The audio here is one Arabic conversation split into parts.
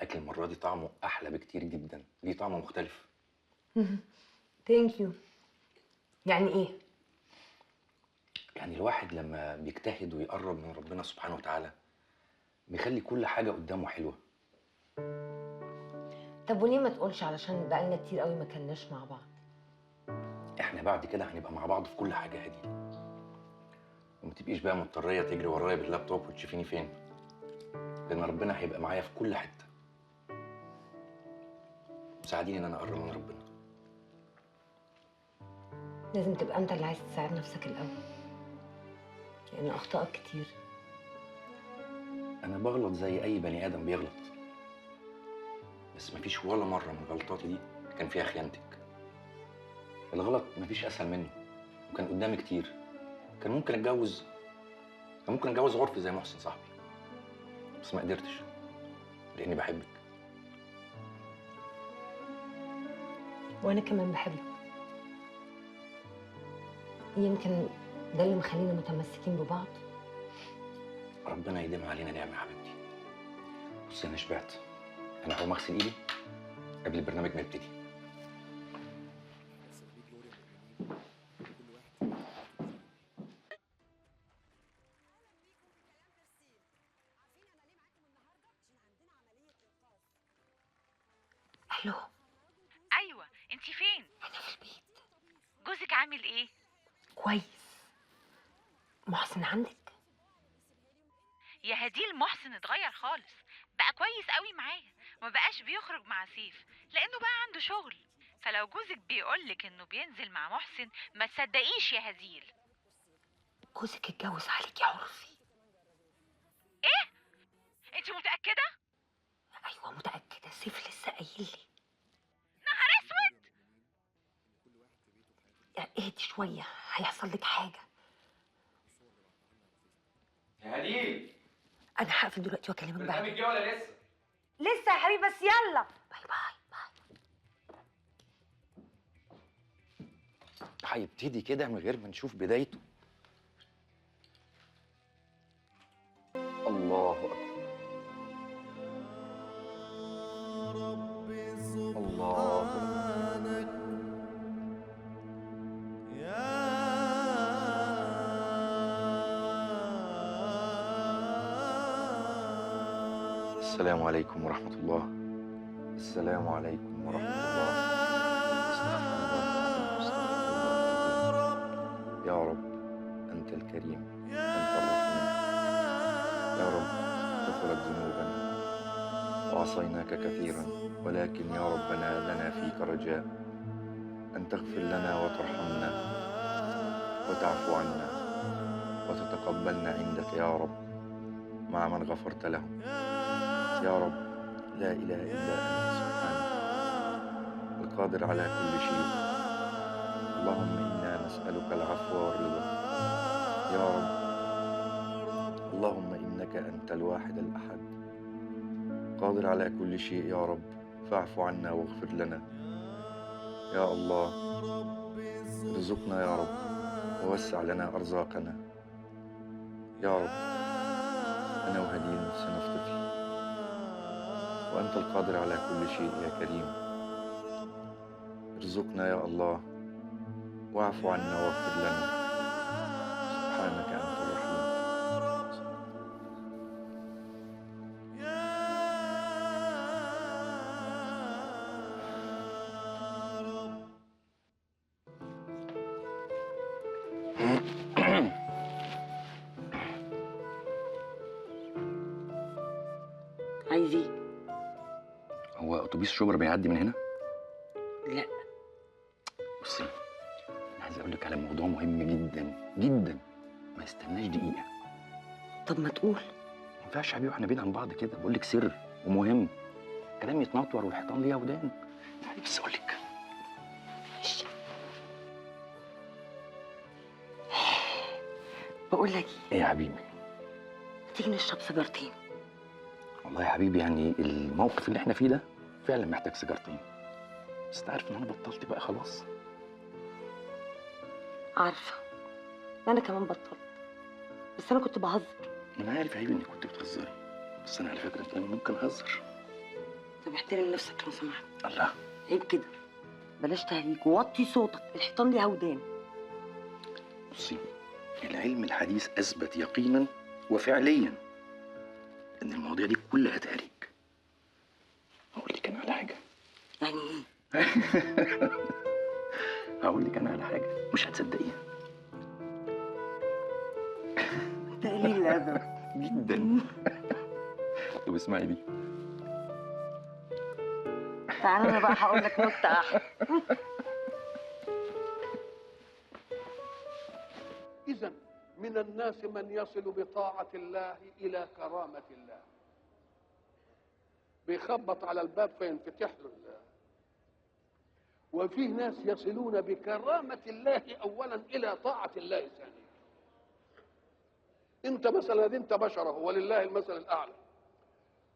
الاكل المره دي طعمه احلى بكتير جدا، ليه طعم مختلف. ثانك يو. يعني ايه؟ يعني الواحد لما بيجتهد ويقرب من ربنا سبحانه وتعالى بيخلي كل حاجه قدامه حلوه. طب وليه ما تقولش علشان بقالنا كتير قوي ما كناش مع بعض؟ احنا بعد كده هنبقى مع بعض في كل حاجه هادي، وما تبقيش بقى مضطريه تجري ورايا باللابتوب وتشوفيني فين، لان ربنا هيبقى معايا في كل حته. ساعديني ان انا اقرب من ربنا. لازم تبقى انت اللي عايز تساعد نفسك الاول، لان اخطائك كتير. انا بغلط زي اي بني ادم بيغلط، بس مفيش ولا مره من غلطاتي دي كان فيها خيانتك. الغلط مفيش اسهل منه، وكان قدامي كتير. كان ممكن اتجوز عرفي زي محسن صاحبي، بس ما قدرتش لاني بحبك. وانا كمان بحبك، يمكن ده اللي مخلينا متمسكين ببعض. ربنا يديم علينا نعمه يا حبيبتي. بصي انا شبعت، انا هقوم اغسل ايدي قبل البرنامج ما يبتدي. الو. ايوه، انتي فين؟ انا في البيت. جوزك عامل ايه؟ كويس. محسن عندك؟ يا هديل، محسن اتغير خالص، بقى كويس قوي معايا، ما بقاش بيخرج مع سيف لانه بقى عنده شغل. فلو جوزك بيقولك انه بينزل مع محسن ما تصدقيش يا هديل. جوزك اتجوز عليك يا عرفي؟ ايه؟ انتي متأكدة؟ ايوه متأكدة، سيف لسه قايل لي. نهار اسود. اهدي شوية، هيحصل لك حاجة. يا هديل، انا هقفل دلوقتي واكلمك البرنامج بعدين. جه ولا لسه؟ لسه يا حبيبي، بس يلا باي باي باي. هيبتدي كده من غير ما نشوف بدايته. الله اكبر. الله اكبر. السلام عليكم ورحمة الله. السلام عليكم ورحمة الله. استغفر الله العظيم. يا رب أنت الكريم، أنت الرحيم. يا رب كثرت ذنوبنا وعصيناك كثيرا، ولكن يا ربنا لنا فيك رجاء أن تغفر لنا وترحمنا وتعفو عنا وتتقبلنا عندك يا رب مع من غفرت لهم. يا رب لا إله إلا أنت سبحانك القادر على كل شيء. اللهم إنا نسألك العفو والرضا يا رب. اللهم إنك أنت الواحد الأحد قادر على كل شيء يا رب، فاعف عنا واغفر لنا يا الله. ارزقنا يا رب ووسع لنا أرزاقنا يا رب. أنا وهديل نفسنا في طفل، وأنت القادر على كل شيء يا كريم. ارزقنا يا الله واعف عنا واغفر لنا. سبحانك أنت الرحيم. عايز ايه؟ هو أتوبيس شبرا بيعدي من هنا؟ لا. بصي، أنا عايز أقول لك على موضوع مهم جدا جدا، ما يستناش دقيقة. طب ما تقول. ما ينفعش يا حبيبي واحنا بعيد عن بعض كده، بقول لك سر ومهم، كلام يتنطور والحيطان ليها ودان. تعالي بس أقول لك. ماشي. بقول لك إيه يا حبيبي؟ تيجي نشرب سيجارتين؟ والله يا حبيبي يعني الموقف اللي احنا فيه ده فعلا محتاج سيجارتين، بس انت عارف ان انا بطلت بقى خلاص. عارفة، انا كمان بطلت، بس انا كنت بهزر. انا عارف يا حبيبي انك كنت بتهزري، بس انا على فكره كمان ممكن اهزر. طب احترم نفسك لو سمحت. الله. عيب كده، بلاش تهريج ووطي صوتك، الحيطان ليها ودان. بصي، العلم الحديث اثبت يقينا وفعليا ان المواضيع دي كلها تهريج. هقول لك انا على حاجه. يعني ايه؟ هقول لك انا على حاجه مش هتصدقيها. انت قليل الادب جدا. طب اسمعي دي. تعالى انا بقى هقول لك نكته احلى. إذا من الناس من يصل بطاعة الله إلى كرامة الله، بيخبط على الباب فينفتح له الله. وفيه ناس يصلون بكرامة الله أولا إلى طاعة الله ثانيا. أنت مثلا أنت بشر ولله المثل الأعلى،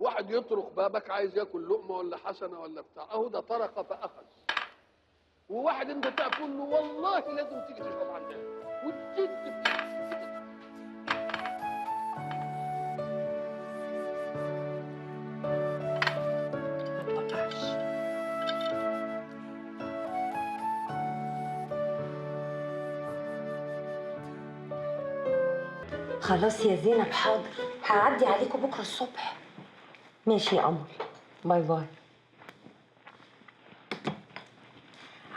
واحد يطرق بابك عايز ياكل لقمة ولا حسنة ولا بتاع، أهو ده طرق فأخذ. وواحد أنت تقول له والله لازم تيجي تشرب عندنا وتجد خلاص يا زينب، حاضر، هعدي عليكم بكره الصبح. ماشي يا قمر، باي باي.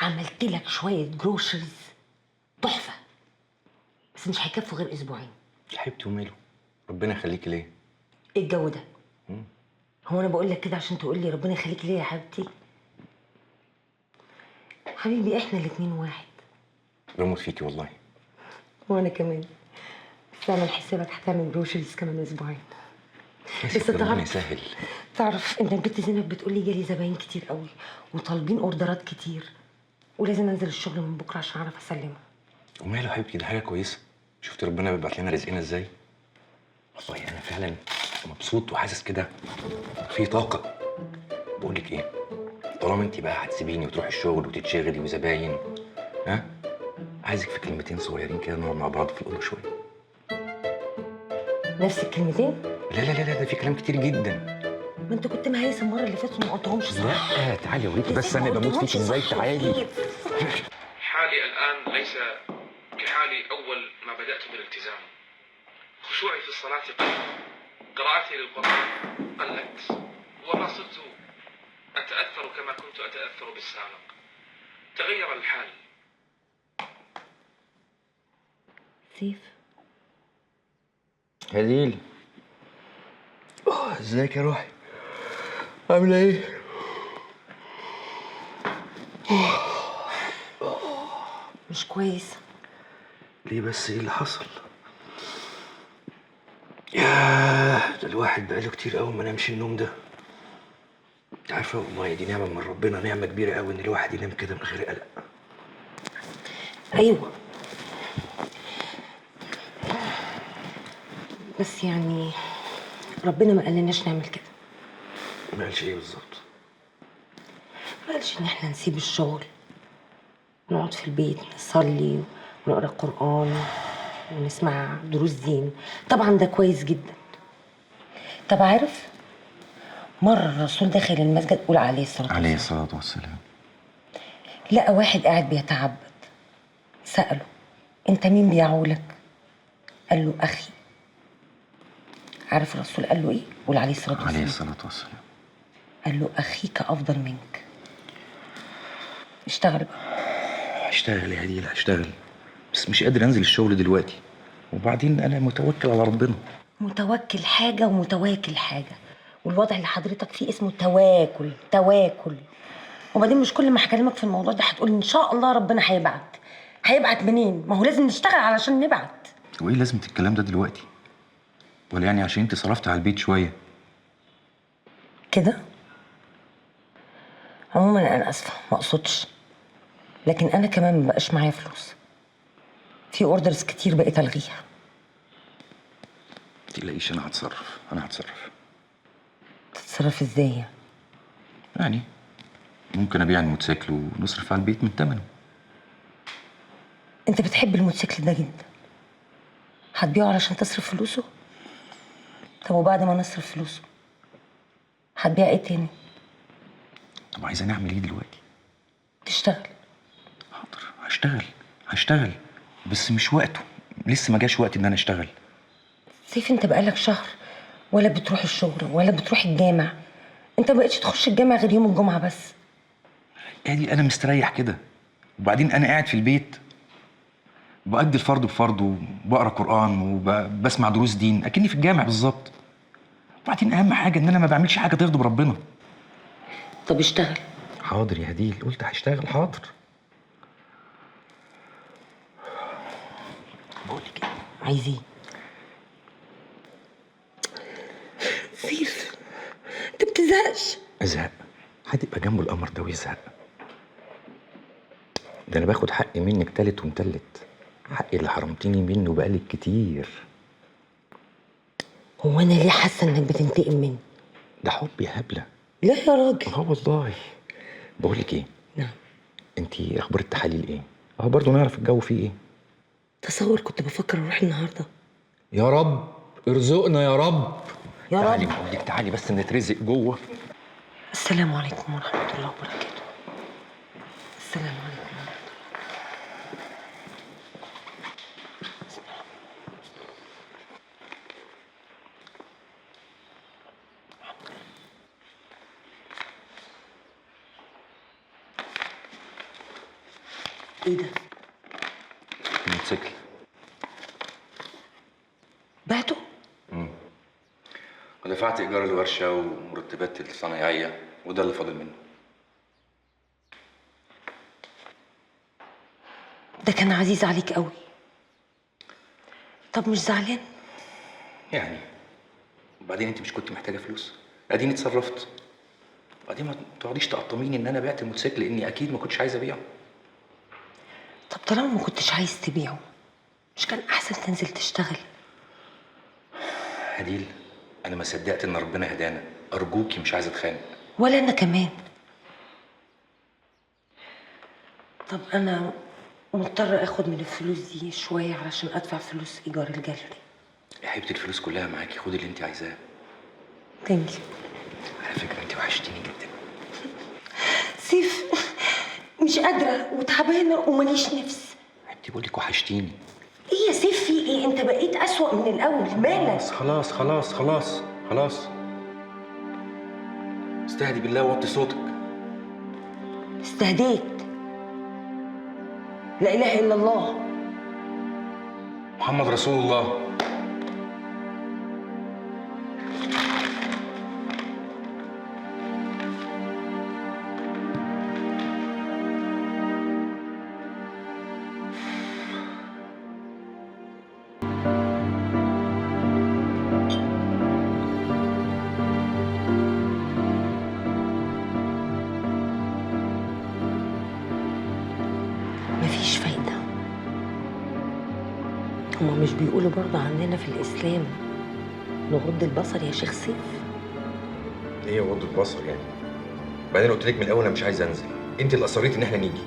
عملت لك شويه جروشرز تحفه، بس مش هيكفوا غير اسبوعين. يا حبيبتي وماله، ربنا يخليكي ليه؟ ايه الجو ده؟ هو انا بقول لك كده عشان تقول لي ربنا يخليكي ليه يا حبيبتي؟ حبيبي احنا الاتنين واحد. بموت فيكي والله. وانا كمان، بس اعمل حسابك هتعمل جروشرز كمان اسبوعين. بس ربنا يسهل. تعرف ان البنت زينب بتقول لي جالي زباين كتير قوي وطالبين اوردرات كتير، ولازم انزل الشغل من بكره عشان اعرف اسلمها. وماله يا حبيبتي، دي حاجه كويسه. شفت ربنا بيبعت لنا رزقنا ازاي؟ والله انا فعلا مبسوط وحاسس كده في طاقه. بقول لك ايه، طالما انت بقى هتسيبيني وتروحي الشغل وتتشغلي وزباين، ها، عايزك في كلمتين صغيرين كده نقعد مع بعض في الاوضه شويه. نفس الكلمتين؟ لا لا لا لا، ده في كلام كتير جدا. ما انت كنت مهيس المره اللي فاتت وما قلتهمش صح. لا تعالي اوريكي بس انا بموت فيكي ازاي. تعالي. حالي الآن ليس كحالي أول ما بدأت بالالتزام. خشوعي في الصلاة قل، قراءتي للقرآن قلت، وما صرت أتأثر كما كنت أتأثر بالسابق. تغير الحال. سيف، هديل، ازيك يا روحي؟ عامله ايه؟ مش كويس. ليه بس؟ ايه اللي حصل؟ ياه، ده الواحد بقاله كتير قوي ما نامش النوم ده. انت عارفه والله دي نعمه من ربنا، نعمه كبيره قوي ان الواحد ينام كده من غير قلق. ايوه، بس يعني ربنا ما قالناش نعمل كده. ما قالش ايه بالظبط؟ ما قالش ان احنا نسيب الشغل نقعد في البيت نصلي ونقرا قرآن ونسمع دروس دين. طبعا ده كويس جدا. طب عارف، مرة الرسول داخل المسجد، قول عليه الصلاة والسلام، لقى واحد قاعد بيتعبد. سأله: انت مين بيعولك؟ قال له: اخي. عارف الرسول قال له ايه؟ قول عليه الصلاة والسلام. قال له: اخيك افضل منك. اشتغل بقى. هشتغل يا هديل، هشتغل، بس مش قادر انزل الشغل دلوقتي، وبعدين انا متوكل على ربنا. متوكل حاجة ومتواكل حاجة، والوضع اللي حضرتك فيه اسمه تواكل. وبعدين مش كل ما هكلمك في الموضوع ده هتقول ان شاء الله ربنا هيبعت منين؟ ما هو لازم نشتغل علشان نبعت. وايه لازمة الكلام ده دلوقتي؟ ولا يعني عشان انت صرفت على البيت شوية كده؟ عموما انا اسفة، ما اقصدش، لكن انا كمان مبقاش معايا فلوس. في اوردرز كتير بقيت الغيها. متقلقيش، انا هتصرف. تتصرف ازاي؟ يعني ممكن ابيع الموتوسيكل ونصرف على البيت من ثمنه. انت بتحب الموتوسيكل ده جدا، هتبيعه علشان تصرف فلوسه؟ طب وبعد ما نصرف فلوسه هتبيع ايه تاني؟ طب عايزاني اعمل ايه دلوقتي؟ تشتغل. حاضر، هشتغل بس مش وقته، لسه ما جاش وقت ان انا اشتغل. سيف انت بقالك شهر ولا بتروح الشغل ولا بتروح الجامع. انت ما بقتش تخش الجامع غير يوم الجمعه بس. ادي انا مستريح كده، وبعدين انا قاعد في البيت بأدي الفرض بفرضه وبقرا قرآن وبسمع دروس دين اكني في الجامع بالظبط. وبعدين اهم حاجه ان انا ما بعملش حاجه تغضب ربنا. طب اشتغل. حاضر يا هديل، قلت هشتغل. حاضر. بقول لك ايه؟ عايز ايه؟ سيف انت بتزهقش؟ ازهق؟ حد يبقى جنبه القمر ده ويزهق؟ ده انا باخد حقي منك تالت ومتلت، حقي اللي حرمتيني منه بقالك كتير. هو انا ليه حاسه انك بتنتقم مني؟ ده حب يا هبله. لا يا راجل. والله. بقول لك ايه؟ نعم. انتي اخبار التحاليل ايه؟ اهو برضه نعرف الجو فيه ايه. تصور كنت بفكر اروح النهارده. يا رب ارزقنا يا رب. يا تعالي رب. بقول لك، تعالي بس نترزق جوه. السلام عليكم ورحمه الله وبركاته. السلام عليكم ورحمه الله. ايه ده؟ الموتوسيكل. بعته؟ ودفعت ايجار الورشه ومرتبات الصنايعيه وده اللي فاضل منه. ده كان عزيز عليك قوي. طب مش زعلان؟ يعني وبعدين انت مش كنت محتاجه فلوس؟ اديني اتصرفت. وبعدين ما تقعديش تقطميني ان انا بعت الموتوسيكل لاني اكيد ما كنتش عايز ابيعه. طب طالما ما كنتش عايز تبيعه مش كان احسن تنزل تشتغل؟ هديل انا ما صدقت ان ربنا هدانا، ارجوكي مش عايزه اتخانق. ولا انا كمان. طب انا مضطرة اخد من الفلوس دي شوية علشان ادفع فلوس ايجار الجاليري. يا حبيبتي الفلوس كلها معاكي، خدي اللي انت عايزاه. ثانك يو. على فكره انت وحشتيني جدا. سيف مش قادرة وتعبانة وماليش نفس. حبيبتي بقول لك وحشتيني. ايه يا سيف في ايه؟ انت بقيت اسوأ من الاول، مالك؟ خلاص. استهدي بالله ووطي صوتك. استهديت. لا اله الا الله محمد رسول الله. مفيش فايدة. هما مش بيقولوا برضه عندنا في الإسلام نغض البصر يا شيخ سيف؟ ايه غض البصر يعني؟ بعدين قلت لك من الاول انا مش عايز انزل، انت اللي اصريتي ان احنا نيجي.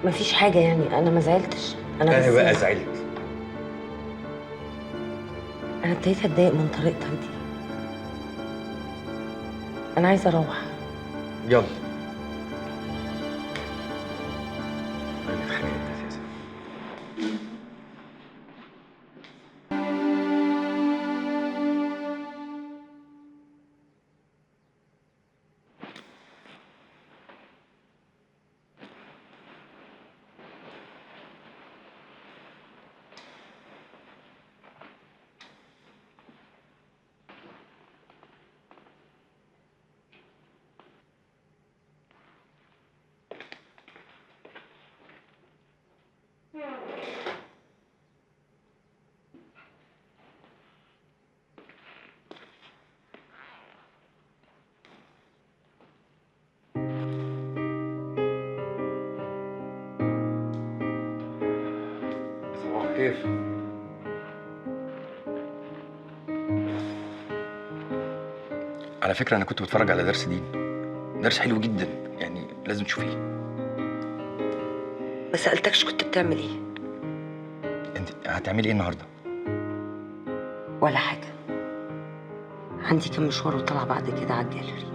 مفيش حاجة يعني، أنا ما زعلتش. أنا بس بقى زعلت. أنا ابتديت أتضايق من طريقتك دي. أنا عايزة أروح. يلا. انا اتخانقت اساسا. صباح الخير. على فكرة أنا كنت بتفرج على درس دين، درس حلو جدا يعني لازم تشوفيه. ما سألتكش كنت بتعمل إيه؟ أنت هتعملي إيه النهاردة؟ ولا حاجة. عندي كم مشوار وطلع بعد كده على الجاليري.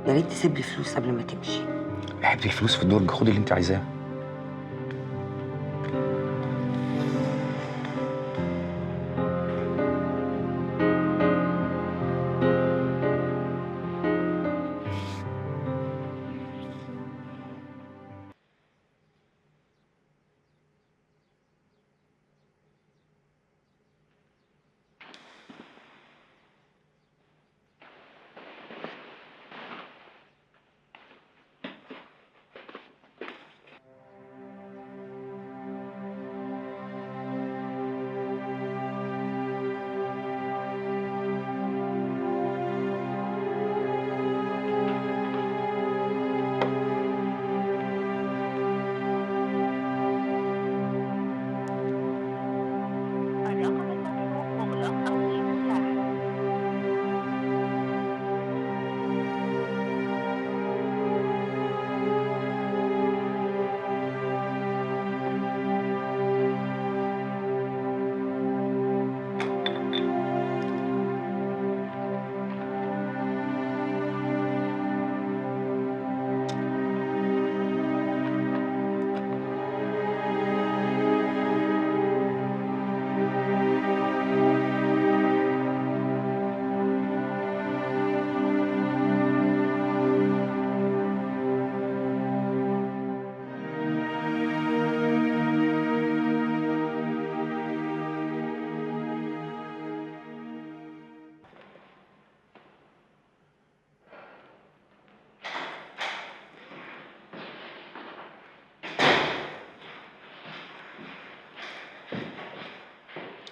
يا ريت تسيب لي فلوس قبل ما تمشي. يا حبيبتي الفلوس في الدرج، خدي اللي انت عايزاه.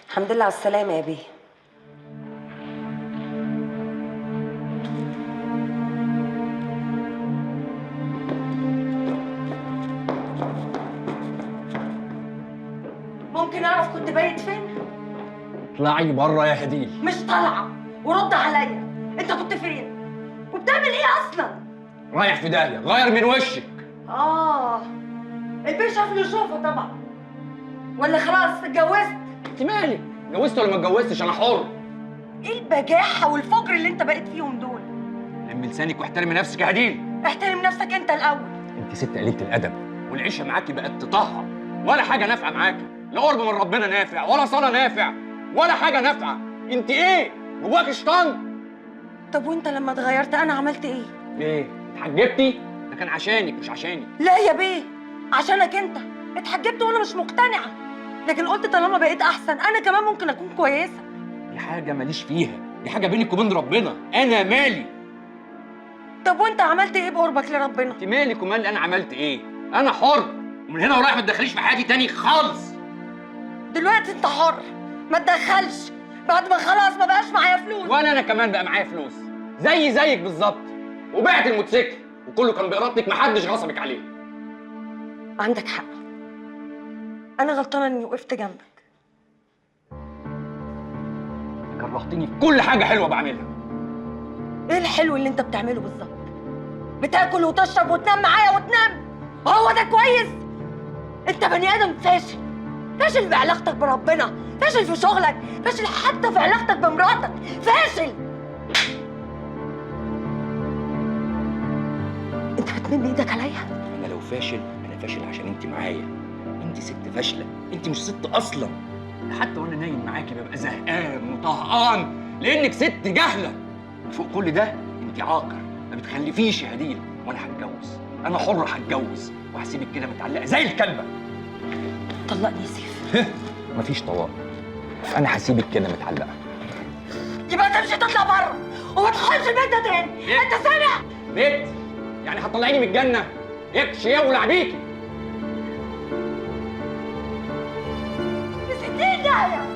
الحمد لله على السلامة يا بيه. ممكن أعرف كنت بايت فين؟ اطلعي بره يا هديل. مش طالعة، ورد عليا. أنت كنت فين؟ وبتعمل إيه أصلاً؟ رايح في داهيه، غير من وشك. البيه شاف له شوفه طبعا. ولا خلاص اتجوزت؟ انت مالك؟ اتجوزت ولا ما اتجوزتش؟ انا حر. إيه البجاحة والفجر اللي أنت بقيت فيهم دول؟ لمي لسانك واحترمي نفسك يا هديل. احترم نفسك أنت الأول. انت ست قليله الادب، والعيشه معاكي بقت تطهر، ولا حاجه نافعه معاكي، لا قرب من ربنا نافع، ولا صلاه نافع، ولا حاجه نافعه. انت ايه؟ جواك شيطان. طب وأنت لما اتغيرت أنا عملت إيه؟ ايه؟ اتحجبتي؟ ده كان عشانك مش عشاني. لا يا بيه، عشانك انت. اتحجبت وانا مش مقتنعه، لكن قلت طالما بقيت احسن انا كمان ممكن اكون كويسه. دي حاجه ماليش فيها، دي حاجه بينك وبين ربنا، انا مالي. طب وانت عملت ايه بقربك لربنا؟ انت مالك ومال انا عملت ايه؟ انا حر، ومن هنا ورايح ما تدخليش في حياتي تاني خالص. دلوقتي انت حر، ما تدخلش بعد ما خلاص ما بقاش معايا فلوس. ولا انا كمان بقى معايا فلوس زيك بالظبط، وبعت الموتوسيكل وكله كان بإرادتك، محدش غصبك عليه. عندك حق، انا غلطانه اني وقفت جنبك. كرهتني في كل حاجه حلوه بعملها. ايه الحلو اللي انت بتعمله بالظبط؟ بتاكل وتشرب وتنام معايا وتنام، هو ده كويس؟ انت بني ادم فاشل، فاشل في علاقتك بربنا، فاشل في شغلك، فاشل حتى في علاقتك بمراتك، فاشل. انت بتمد ايدك عليا؟ انا لو فاشل انا فاشل عشان انت معايا. انت ست فاشله، انت مش ست اصلا. حتى وانا نايم معاكي ببقى زهقان وطهقان لانك ست جهله. وفوق كل ده انت عاقر، ما بتخلفيش يا هديل. وانا هتجوز، انا حر هتجوز، وهسيبك كده متعلقه زي الكلبه. طلقني يا سيف. مفيش طلاق، انا هسيبك كده متعلقه. يبقى تمشي تطلع بره وما تدخلش البيت ده تاني، انت سامع؟ بيت؟ يعني هتطلعيني من الجنه؟ يكش يولع بيكي. في 60 داهيه.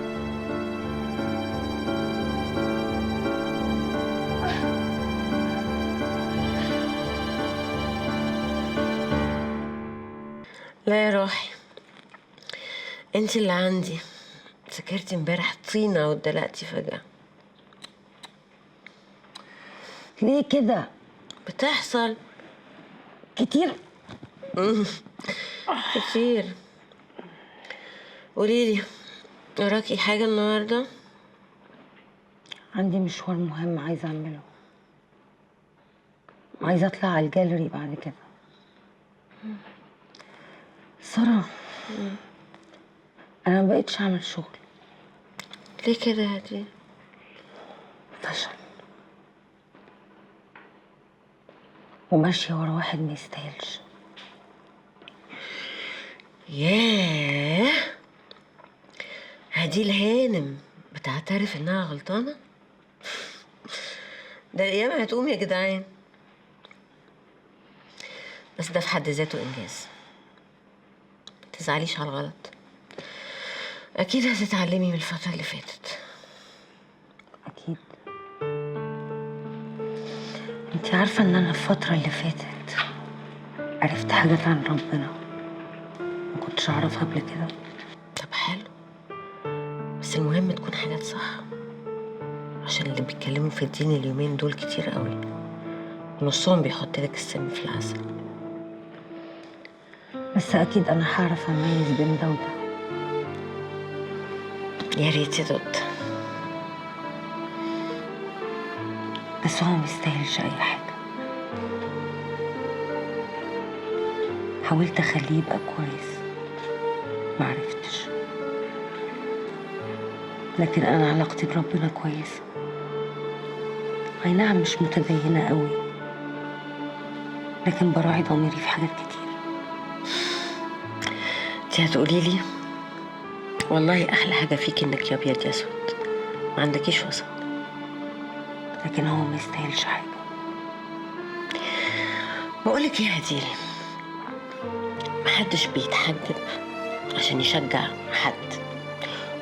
لا يا روحي، انت اللي عندي. سكرتي امبارح طينه واتدلقتي فجاه. ليه كده؟ بتحصل كتير. كتير. قوليلي، وراكي حاجه النهارده؟ عندي مشوار مهم عايزة أعمله، وعايزة أطلع على الجاليري بعد كده. سارة، أنا مبقتش أعمل شغل. ليه كده يا هديل؟ فشل، وماشية ورا واحد ما يستاهلش. ياه، هديل هانم بتعترف انها غلطانة؟ ده الايام هتقوم يا جدعان. بس ده في حد ذاته انجاز. متزعليش على الغلط، اكيد هتتعلمي من الفترة اللي فاتت. أكيد. انتي عارفة إن أنا الفترة اللي فاتت عرفت حاجات عن ربنا ما كنتش أعرفها قبل كده. طب حلو، بس المهم تكون حاجات صح، عشان اللي بيتكلموا في الدين اليومين دول كتير قوي، ونصهم بيحط لك السم في العسل. بس أكيد أنا هعرف أميز بين ده وده. يا ريت يا دود. بس هو ميستاهلش أي حاجة. حاولت أخليه يبقى كويس، معرفتش. لكن أنا علاقتي بربنا كويسة. أي نعم مش متدينة قوي، لكن براعي ضميري في حاجات كتير. انتي هتقولي لي والله احلى حاجة فيك انك يا ابيض يا اسود، ما عندكيش وسط. لكن هو ما يستاهلش حاجة. بقولك ايه يا هديل، محدش بيتحجب عشان يشجع حد،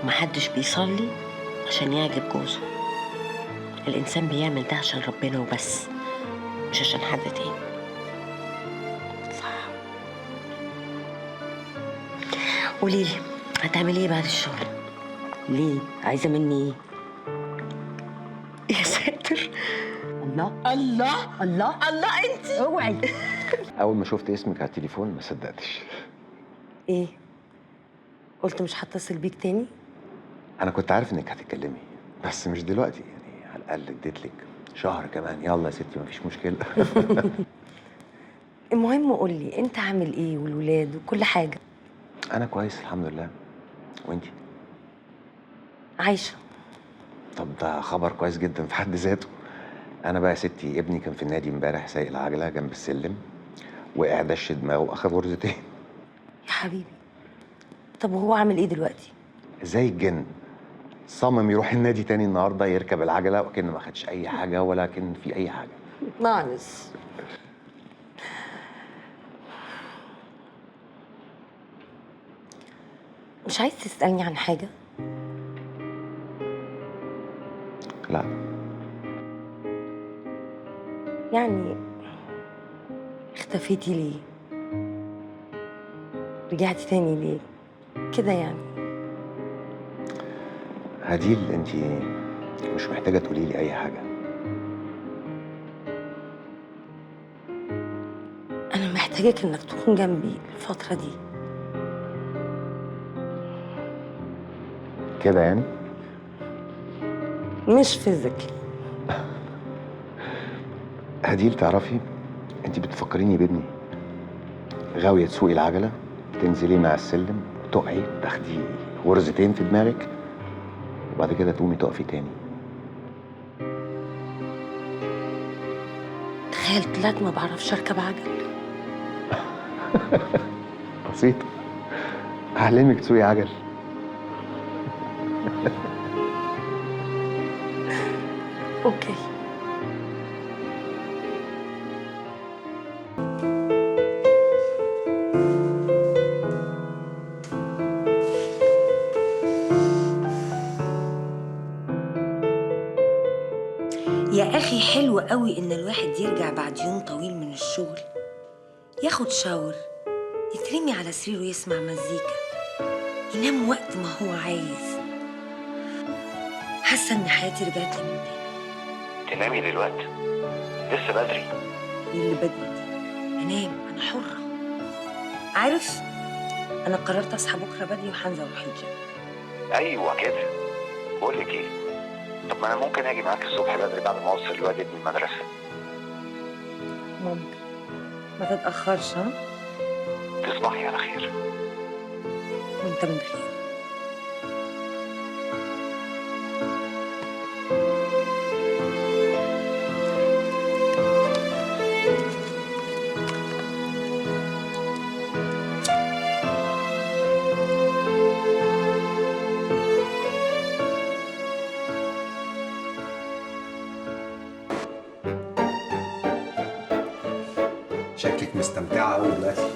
ومحدش بيصلي عشان يعجب جوزه. الإنسان بيعمل ده عشان ربنا وبس، مش عشان حد تاني. صح. قوليلي هتعملي ايه بعد الشغل؟ ليه؟ عايزة مني ايه؟ يا ساتر، الله الله الله الله، انتي اوعي. أول ما شفت اسمك على التليفون ما صدقتش. ايه؟ قلت مش هتصل بيك تاني؟ أنا كنت عارف إنك هتتكلمي، بس مش دلوقتي يعني. على الأقل اديتلك شهر كمان. يلا يا ستي مفيش مشكلة. المهم قولي انت عامل ايه والولاد وكل حاجة؟ أنا كويس الحمد لله. وإنتي؟ عايشة. طب ده خبر كويس جدا في حد ذاته. أنا بقى يا ستي ابني كان في النادي امبارح سايق العجلة جنب السلم، وقع دش دماغه وأخد غرزتين. يا حبيبي، طب وهو عامل ايه دلوقتي؟ زي الجن. صمم يروح النادي تاني النهارده يركب العجلة وكأنه ما خدش أي حاجة ولا كان في أي حاجة. ناقص. مش عايز تسألني عن حاجة؟ لا. يعني اختفيتي ليه؟ رجعتي تاني ليه؟ كده يعني. هديل انت مش محتاجة تقولي لي أي حاجة. أنا محتاجك إنك تكون جنبي الفترة دي. كده يعني؟ مش فيزيكلي. هديل تعرفي انت بتفكريني بابني. غاوية تسوقي العجلة، تنزلي مع السلم تقعي تاخدي غرزتين في دماغك، وبعد كده تقومي تقفي تاني. تخيل طلعت ما بعرفش اركب عجل. بسيطة، أعلمك تسوقي عجل. اوكي. يا اخي حلو قوي ان الواحد يرجع بعد يوم طويل من الشغل، ياخد شاور، يترمي على سريره ويسمع مزيكا، ينام وقت ما هو عايز. حاسه ان حياتي رجعت لي من تاني. تنامي دلوقتي؟ لسه بدري. ايه اللي بدري دي؟ انام، انا حره. عارف، انا قررت اصحى بكره بدري وهنزل اروح الجيم. أيوة كده. بقول لك إيه؟ طب ما انا ممكن اجي معاك الصبح بدري بعد ما اوصل الواد ابني المدرسه. ممكن، ما تتأخرش ها؟ تصبحي على خير. وانت من خير. شكلك مستمتعة أوي دلوقتي.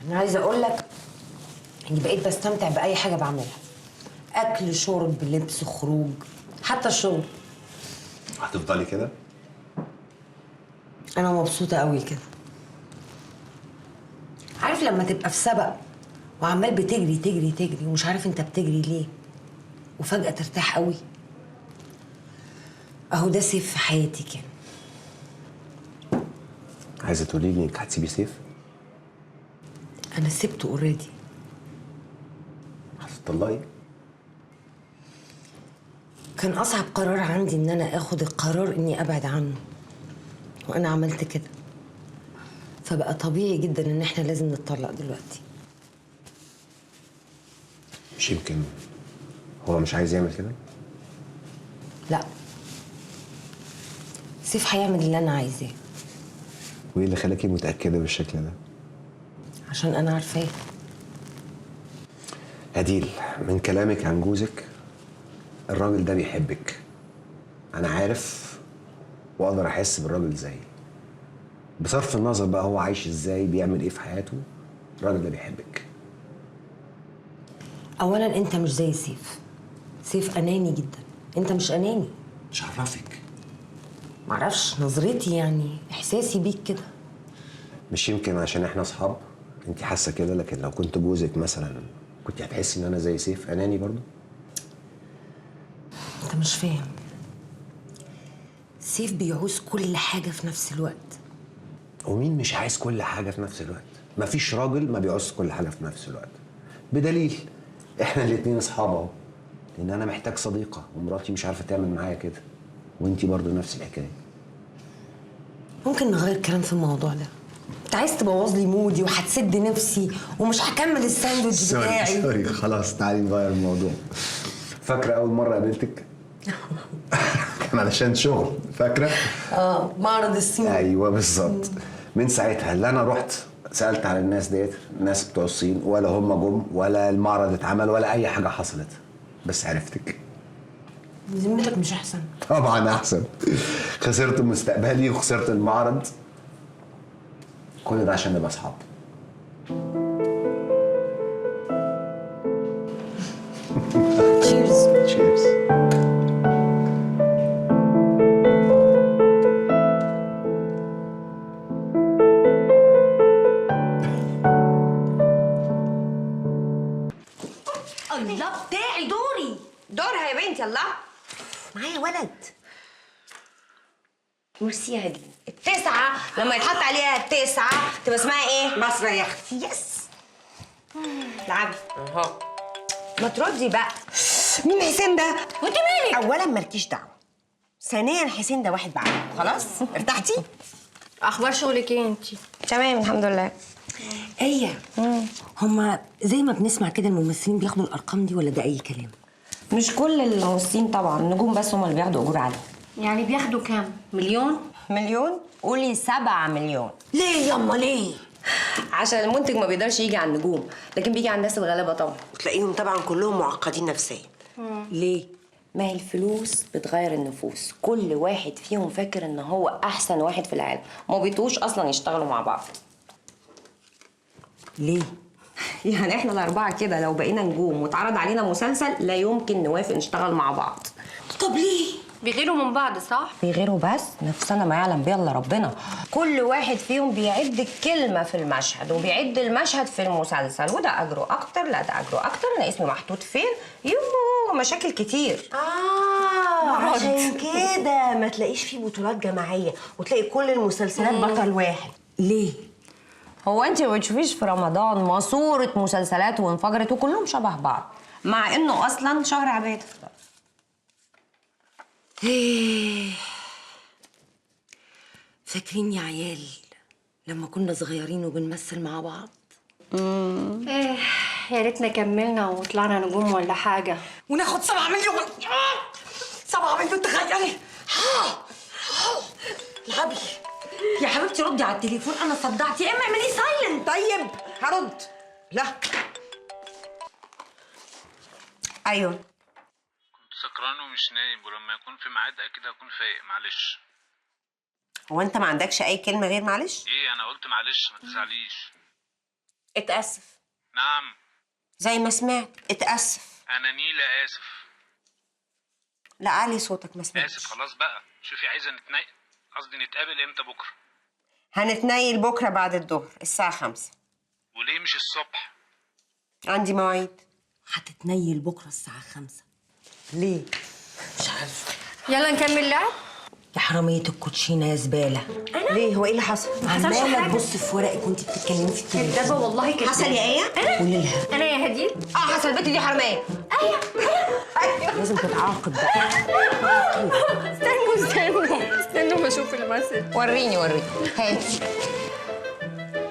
انا عايزه اقول لك اني بقيت بستمتع باي حاجه بعملها. اكل، شرب، لبس، خروج، حتى الشغل. هتفضلي كده؟ انا مبسوطه قوي كده. عارف لما تبقى في سبق وعمال بتجري تجري تجري ومش عارف انت بتجري ليه، وفجاه ترتاح قوي؟ اهو ده سيف في حياتي كان. عايزة تقولي لي إنك هتسيبي سيف؟ انا سبته اوريدي. هتطلقي؟ كان اصعب قرار عندي ان انا اخد القرار اني ابعد عنه، وانا عملت كده. فبقى طبيعي جدا ان احنا لازم نتطلق دلوقتي. مش يمكن هو مش عايز يعمل كده؟ لا، سيف هيعمل اللي انا عايزاه. وإيه اللي خلاكي متأكدة بالشكل ده؟ عشان انا عارفاه. هديل، من كلامك عن جوزك الراجل ده بيحبك. أنا عارف وأقدر أحس بالراجل زيي. بصرف النظر بقى هو عايش إزاي، بيعمل إيه في حياته، الراجل ده بيحبك. اولا انت مش زي سيف. سيف اناني جدا، انت مش اناني. مش عرفك. معرفش، نظرتي يعني، احساسي بيك كده. مش يمكن عشان إحنا أصحاب أنت حاسة كده، لكن لو كنت جوزك مثلا كنت هتحسي إن أنا زي سيف أناني برضه؟ انت مش فاهم. سيف بيعوز كل حاجه في نفس الوقت. ومين مش عايز كل حاجة في نفس الوقت؟ مفيش راجل ما بيعوز كل حاجة في نفس الوقت. بدليل احنا الاتنين اصحاب اهو. لان انا محتاج صديقة ومراتي مش عارفة تعمل معايا كده. وانتي برضو نفس الحكاية. ممكن نغير الكلام في الموضوع ده؟ انت عايز تبوظ لي مودي وهتسد نفسي ومش هكمل الساندوتش بتاعي. سوري خلاص، تعالي نغير الموضوع. فاكرة أول مرة قابلتك؟ كان علشان شغل، فاكرة؟ معرض الصين. أيوه بالظبط. من ساعتها اللي أنا رحت سألت على الناس ديت، الناس بتوع الصين، ولا هم جم ولا المعرض اتعمل ولا أي حاجة حصلت. بس عرفتك. ذمتك مش أحسن؟ طبعا أحسن. خسرت مستقبلي وخسرت المعرض. كل ده عشان نبقى أصحاب. تشيرز. تشيرز. الله، بتاعي دوري. دورها يا بنتي. الله، معايا ولد. ميرسي يا هدي. 9 لما يتحط عليها 9 تبقى اسمها ايه؟ مصر يا اختي. يس. العبي اهو. ما تردي بقى. مين حسين ده؟ وانت مالك؟ اولا مالكيش دعوه، ثانيا حسين ده واحد بعده. خلاص ارتحتي؟ اخبار شغلك ايه انت؟ تمام الحمد لله. ايه هما زي ما بنسمع كده الممثلين بياخدوا الارقام دي ولا ده اي كلام؟ مش كل الممثلين طبعا، النجوم بس هم اللي بياخدوا اجور عاليه. يعني بياخدوا كام؟ مليون؟ مليون؟ قولي 7 مليون. ليه ياما ليه؟ عشان المنتج ما بيقدرش يجي على النجوم، لكن بيجي على الناس الغلابه طبعا. وتلاقيهم طبعا كلهم معقدين نفسيا. ليه؟ ما هي الفلوس بتغير النفوس، كل واحد فيهم فاكر ان هو احسن واحد في العالم، ما بيطوش اصلا يشتغلوا مع بعض. ليه؟ يعني احنا الاربعه كده لو بقينا نجوم واتعرض علينا مسلسل لا يمكن نوافق نشتغل مع بعض. طب ليه؟ بيغيروا من بعض صح؟ بيغيروا بس نفسنا ما يعلم بيها الا ربنا. كل واحد فيهم بيعد الكلمه في المشهد وبيعد المشهد في المسلسل، وده اجره اكتر، لا ده اجره اكتر، انا اسمي محطوط فين، يوه مشاكل كتير. عشان كده ما تلاقيش فيه بطولات جماعيه وتلاقي كل المسلسلات بطل واحد. ليه؟ هو انت ما بتشوفيش في رمضان ماسورة مسلسلات وانفجرت وكلهم شبه بعض، مع انه اصلا شهر عباده. فاكرين يا عيال لما كنا صغيرين وبنمثل مع بعض؟ ايه يا ريتنا كملنا وطلعنا نجوم ولا حاجه. وناخد 7 مليون. 7 مليون تخيلي. الغبي يا حبيبتي ردي على التليفون، انا صدعت. يا اما اعملي سايلنت. طيب هرد. لا ايوه كنت سكران ومش نايم، ولما يكون في ميعاد اكيد هكون فايق. معلش. هو انت ما عندكش اي كلمه غير معلش؟ ايه انا قلت معلش، ما تزعليش. اتاسف. نعم. زي ما سمعت اتاسف. انا نيلة اسف. لا علي صوتك ما سمعتش. اسف خلاص بقى. شوفي عايزه قصدي نتقابل امتى؟ بكره. هنتنيل بكره بعد الظهر الساعه 5. وليه مش الصبح؟ عندي مواعيد. هتتنيل بكره الساعه 5. ليه؟ مش عارفه. يلا نكمل لعب. يا حراميه الكوتشينه يا زباله. ليه؟ هو ايه اللي حصل؟ عماله تبص في ورقك وانت بتتكلمي في التليفون. كدابه والله كدابه. حصل يا ايه؟ قولي لها. انا يا هديل. حصل. البت دي حراميه. ايوه لازم تتعاقب بقى. استنوا بشوف المسج. وريني هاتي.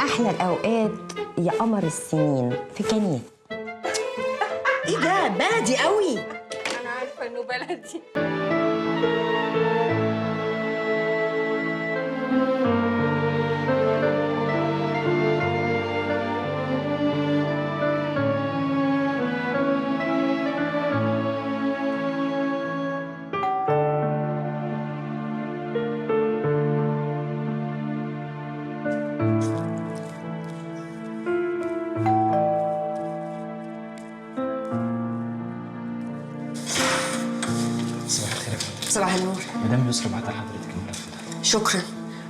احلى الاوقات يا قمر السنين في كنيف. ايه ده؟ بلدي قوي. انا عارفه انه بلدي. صباح الخير يا فندم. صباح النور. مدام يسرا بعت لحضرتك الملف ده. شكرا.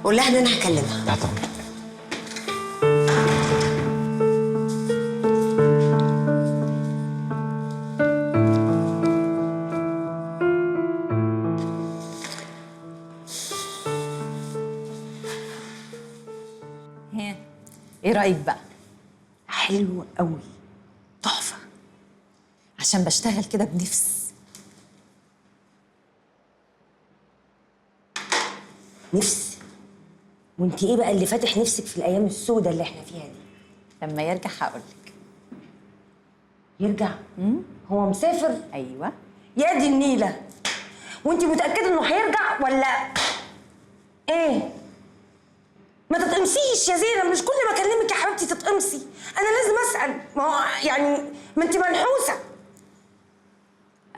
قول لها ان انا هكلمها. تحت امرك. ايه رأيك بقى؟ حلو قوي. تحفه. عشان بشتغل كده بنفس. نفس؟ وانت ايه بقى اللي فاتح نفسك في الايام السوداء اللي احنا فيها دي؟ لما يرجع هقولك. يرجع؟ هو مسافر؟ ايوه. يا دي النيله. وانت متاكده انه هيرجع ولا ايه؟ ما تتقمصيش يا زينب، مش كل ما اكلمك يا حبيبتي تتقمصي. انا لازم اسال. ما هو يعني ما انت منحوسه.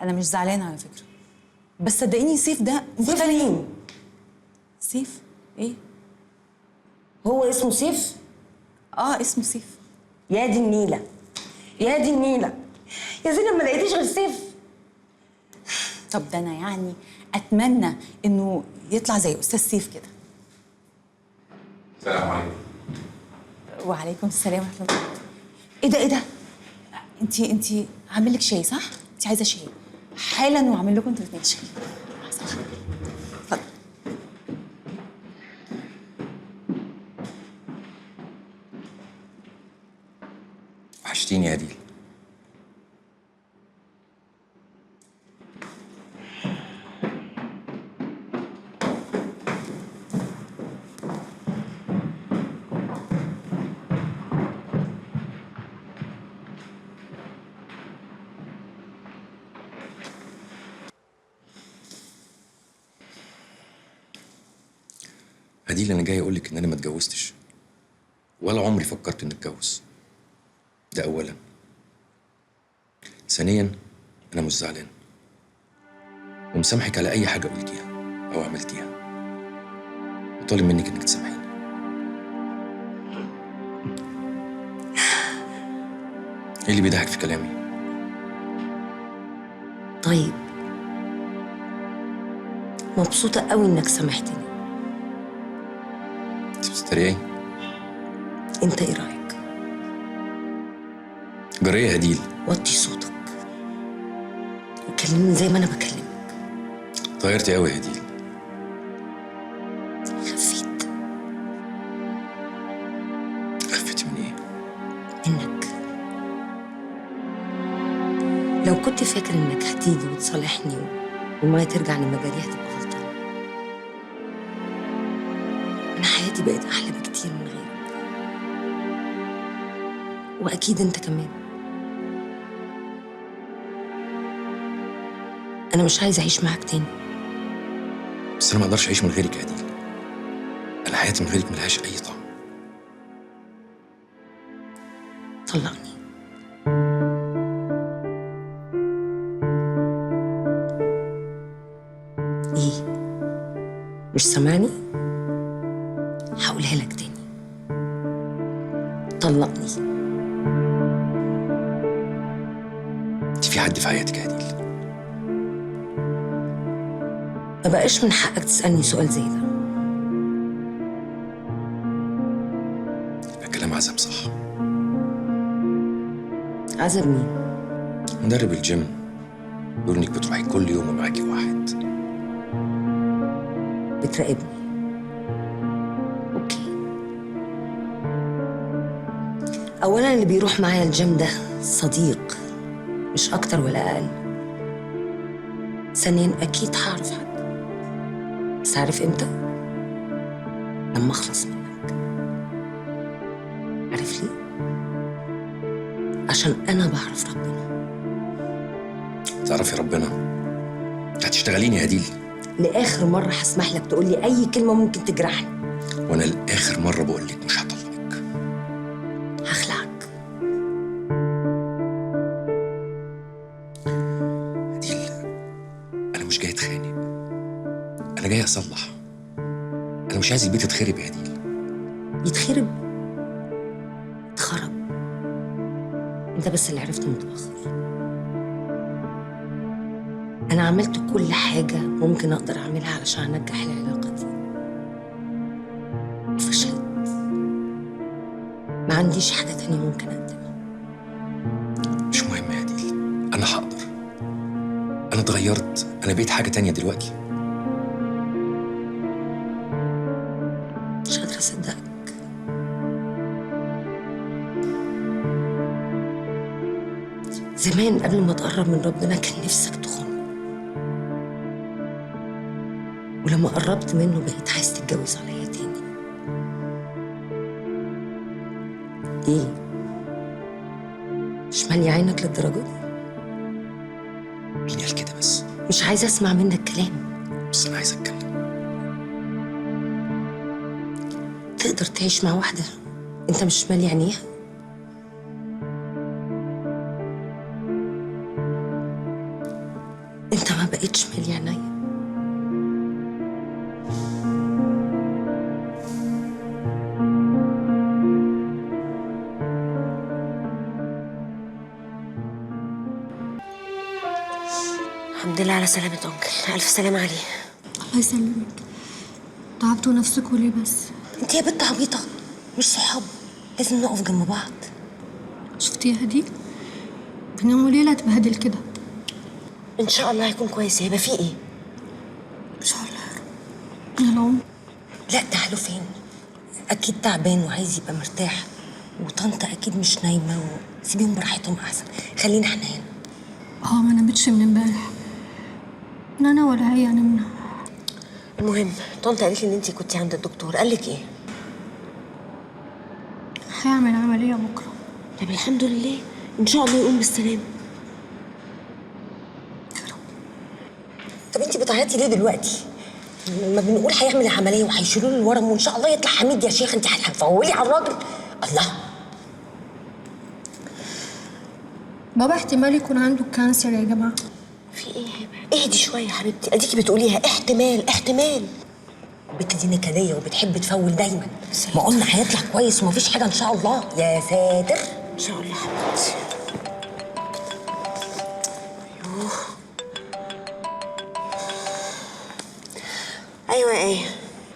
انا مش زعلانه على فكره، بس صدقيني سيف ده سيف مين؟ سيف ايه؟ هو اسمه سيف؟ اسمه سيف. يا دي النيله. يا دي النيله. يا زينب ما لقيتيش غير سيف. طب ده انا يعني اتمنى انه يطلع زي استاذ سيف كده. السلام عليكم. وعليكم السلام ورحمه الله. ايه ده؟ انت عامل لك شاي صح؟ انت عايزه شاي حالا، واعمل لكم انتوا الاثنين شاي. اتفضل. وحشتيني يا هديل. هديل، انا جاي اقول لك ان انا ما اتجوزتش ولا عمري فكرت اني اتجوز. ده اولا. ثانيا انا مش زعلان ومسامحك على اي حاجه قلتيها او عملتيها، وطالب منك انك تسامحيني. ايه اللي بيضحك في كلامي؟ طيب مبسوطه قوي انك سامحتني. انت بتتريقي؟ انت ايه رايك؟ جريه هديل. وطي صوتك وكلمني زي ما انا بكلمك. اتغيرتي قوي يا هديل. خفيت. لو كنت فاكر انك هتيجي وتصالحني والمية ترجع لمجاريها تبقى غلطان. انا حياتي بقت احلى بكتير من غيرك، واكيد انت كمان. انا مش عايزه اعيش معاك تاني. بس انا ما اقدرش اعيش من غيرك يا هديل. انا حياتي من غيرك ملهاش اي طعم. طلقني. ايه؟ مش سامعني؟ هقولها لك تاني. طلقني. انت في حد في حياتك يا هديل؟ ما بقاش من حقك تسألني سؤال زي ده. الكلام عذاب صح. عذاب مين؟ مدرب الجيم بيقول انك بتروحي كل يوم ومعاكي واحد. بتراقبني. اوكي. اولا اللي بيروح معايا الجيم ده صديق، مش اكتر ولا اقل. ثانيا اكيد هعرف حد، بس عارف امتى؟ لما اخلص منك. عارف ليه؟ عشان انا بعرف ربنا. تعرفي ربنا؟ انت هتشتغليني يا هديل. لاخر مره هسمح لك تقول لي اي كلمه ممكن تجرحني. وانا لاخر مره بقول لك مش هطلقك. هخلعك. هديل، انا مش جاي اتخانق، انا جاي اصلح. انا مش عايز البيت يتخرب يا هديل. يتخرب؟ اتخرب. انت بس اللي عرفت متاخر. انا عملت كل حاجه ممكن اقدر اعملها علشان انجح العلاقه دي، وفشلت. ما عنديش حاجه تانية ممكن اقدمها. مش مهم يا هديل، انا هقدر. انا اتغيرت، انا بقيت حاجه تانية دلوقتي. مش قادره اصدقك. زمان قبل ما تقرب من ربنا كان نفسك تخون، ولما قربت منه بقيت عايز تتجوز عليا تاني. ايه؟ مش مالي عينك للدرجة دي؟ مين قال كده بس؟ مش عايزة اسمع منك كلام. بس انا عايز اتكلم. تقدر تعيش مع واحدة انت مش مالي عينيها؟ انت ما بقتش مالي عينيا. الحمد لله على سلامة أنكل. ألف سلامة عليه. الله يسلمك. تعبتوا نفسكوا ليه بس؟ انت يا بنت عبيطة، مش صحاب، لازم نقف جنب بعض. شفتي يا هدي؟ بنام وليلة تبهدل كده. إن شاء الله هيكون كويس. هيبقى فيه إيه؟ إن شاء الله يا رب. يا العمر. لا، تعالوا فين؟ أكيد تعبان وعايز يبقى مرتاح، وطنط أكيد مش نايمة، وسيبيهم براحتهم أحسن. خلينا احنا هنا. ما نمتش من امبارح. لا أنا ولا هي نمنا. المهم طنط قالت لي إن أنتي كنتي عند الدكتور، قال لك إيه؟ هيعمل عملية بكرة. طب الحمد لله، إن شاء الله يقوم بالسلامة. طب انتي بتعيطي ليه دلوقتي؟ لما بنقول هيعمل عمليه وهيشيلوا له الورم وان شاء الله يطلع حميد يا شيخ، انت هتفولي على الراجل؟ الله. بابا احتمال يكون عنده كانسر يا جماعه. في ايه يا هبه؟ اهدي شويه يا حبيبتي، اديكي بتقوليها احتمال احتمال. البت دي نكديه وبتحب تفول دايما. ما قلنا هيطلع كويس ومفيش حاجه ان شاء الله. يا ساتر. ان شاء الله حبيبتي. ايوه ايه؟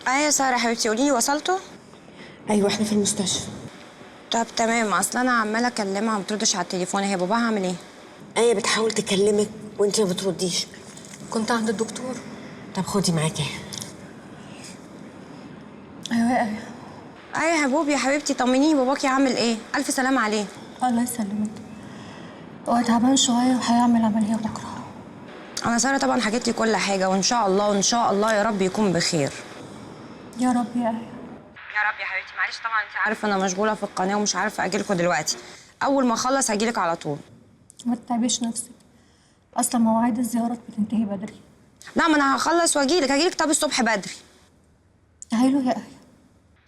ايوه ساره حبيبتي، قولي لي وصلتوا؟ ايوه احنا في المستشفى. طب تمام، اصل انا عماله اكلمها ما بتردش على التليفون. هي باباها عامل ايه؟ ايه بتحاول تكلمك وانت ما بترديش. كنت عند الدكتور. طب خدي معاكي. ايوه ايوه يا حبوبي يا حبيبتي، طمنيني باباكي عامل ايه؟ الف سلامه عليه. الله يسلمك. هو تعبان شويه وهيعمل عمليه بكره. انا ساره طبعا حكيت لي كل حاجه، وان شاء الله وان شاء الله يا رب يكون بخير. يا رب يا آية. يا رب يا حبيبتي. معلش طبعا انت عارفه انا مشغوله في القناه ومش عارفه اجيلكوا دلوقتي. اول ما اخلص هجيلك على طول. ما تتعبيش نفسك، اصلا مواعيد الزيارات بتنتهي بدري. لا ما انا هخلص واجيلك. طب الصبح بدري. تعالوا يا آية.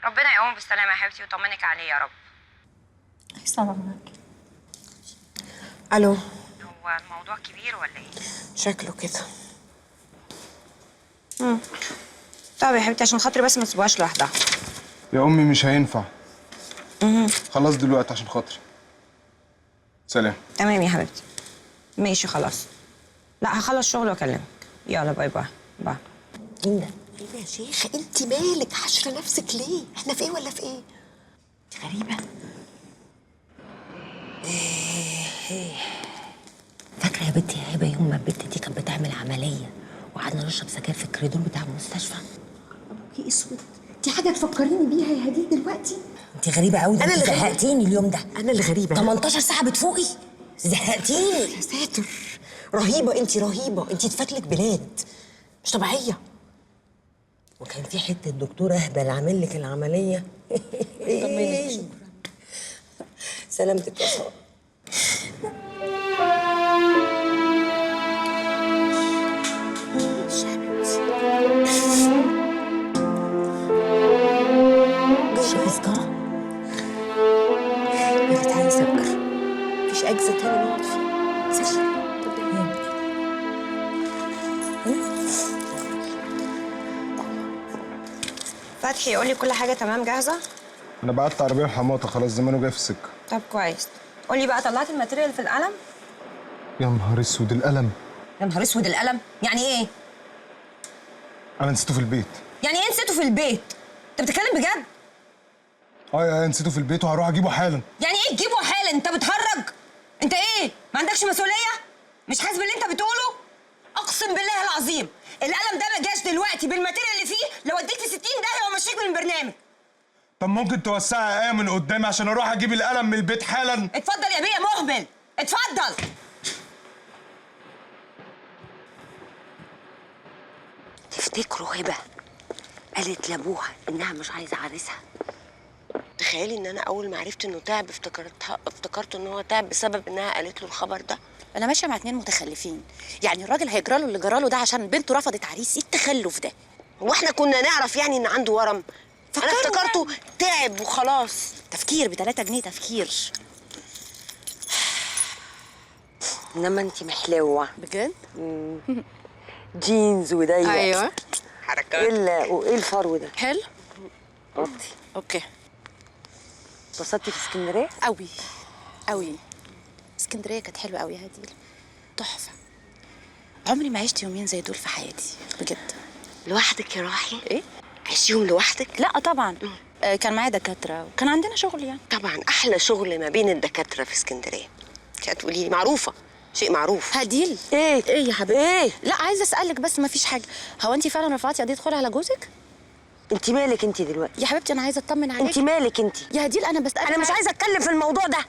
ربنا يقوم بالسلامه يا حبيبتي ويطمنك عليه يا رب. السلام عليكم. الو. هو الموضوع كبير ولا ايه؟ شكله كده. طب يا حبيبتي عشان خاطري بس ما تسيبوهاش لوحدها. يا امي مش هينفع. خلاص دلوقتي عشان خاطري. سلام. تمام يا حبيبتي. ماشي خلاص. لا هخلص شغل واكلمك. يلا باي باي. باي. لينا ايه يا شيخ؟ انت مالك حاشره نفسك ليه؟ احنا في ايه ولا في ايه؟ انت غريبه. فاكره يا بنتي يا هبه يوم ما البنت دي كانت بتعمل عمليه وقعدنا نشرب سجاير في الكوريدور بتاع المستشفى؟ ابوكي اسود، دي حاجه تفكريني بيها يا هديل دلوقتي. انت غريبه قوي. انا اللي زهقتيني اليوم ده. انا اللي غريبه. 18 ساعه بتفوقي، زهقتيني. يا ساتر، رهيبه انت، رهيبه انت. تفاتلك بلاد مش طبيعيه. وكان في حته دكتور اهبل عامل لك العمليه. طمنك. شكرا. سلامتك يا ساره. شوفي سكر. يا ريت عايز سكر. مفيش اجزاء تاني نقعد فيها. سكر. فتحي يقول لي كل حاجه تمام جاهزه؟ انا بعت عربيه وحماطه خلاص زمانه جاي في السكه. طب كويس. قولي بقى طلعتي الماتيريال في القلم؟ يا نهار اسود القلم. يا نهار اسود القلم؟ يعني ايه؟ انا نسيته في البيت. يعني ايه نسيته في البيت؟ انت بتتكلم بجد؟ يا نسيته في البيت وهروح اجيبه حالا. يعني ايه تجيبه حالا؟ انت بتهرج؟ انت ايه؟ ما عندكش مسؤوليه؟ مش حاسس باللي انت بتقوله؟ اقسم بالله العظيم القلم ده ما جاش دلوقتي بالماتيريال اللي فيه لو اديك في 60 داهيه ومشيك من البرنامج. طب ممكن توسعي من قدامي عشان اروح اجيب القلم من البيت حالا؟ اتفضل يا بيه مهمل، اتفضل. تفتكروا هبه قالت لابوها انها مش عايزه عريسها؟ تخيلي ان انا اول ما عرفت انه تعب افتكرت ان هو تعب بسبب انها قالت له الخبر ده. انا ماشيه مع اتنين متخلفين، يعني الراجل هيجرى له اللي جرى له ده عشان بنته رفضت عريس؟ ايه التخلف ده؟ هو احنا كنا نعرف يعني ان عنده ورم؟ انا افتكرته تعب وخلاص. تفكير ب3 جنيه تفكير. انما انت محلوه بجد. جينز وضيق. ايوه حركات. وايه الفرو ده؟ حلو. اوكي. اتبسطتي في اسكندريه؟ قوي قوي. اسكندريه كانت حلوه قوي يا هديل، تحفه. عمري ما عشت يومين زي دول في حياتي بجد. لوحدك يا روحي؟ ايه؟ عشتيهم لوحدك؟ لا طبعا. كان معايا دكاتره وكان عندنا شغل يعني. طبعا احلى شغل ما بين الدكاتره في اسكندريه. انت هتقولي لي معروفه، شيء معروف. هديل ايه يا حبيبتي؟ ايه؟ لا عايزه اسالك بس ما فيش حاجه. هو انت فعلا رفعتي قضيه خلع على جوزك؟ انت مالك انت دلوقتي؟ يا حبيبتي انا عايزه اطمن عليك. انت مالك انت؟ يا هديل انا بسالك. انا مش عايزه اتكلم في الموضوع ده.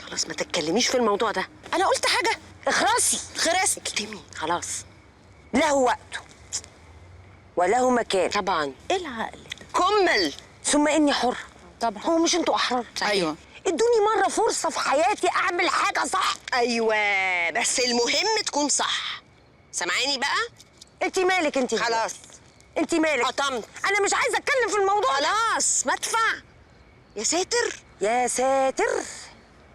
خلاص ما تتكلميش في الموضوع ده. انا قلت حاجه؟ اخرسي. خرسي. اكتمي خلاص. له وقته وله مكان. طبعا. ايه العقل؟ كمل. ثم اني حر. طبعا. هو مش انتوا احرار؟ ايوه. ادوني مره فرصه في حياتي اعمل حاجه صح. ايوه بس المهم تكون صح. سامعاني بقى؟ انت مالك انت؟ خلاص انت مالك؟ قطمت. انا مش عايزه اتكلم في الموضوع. خلاص مدفع. يا ساتر يا ساتر.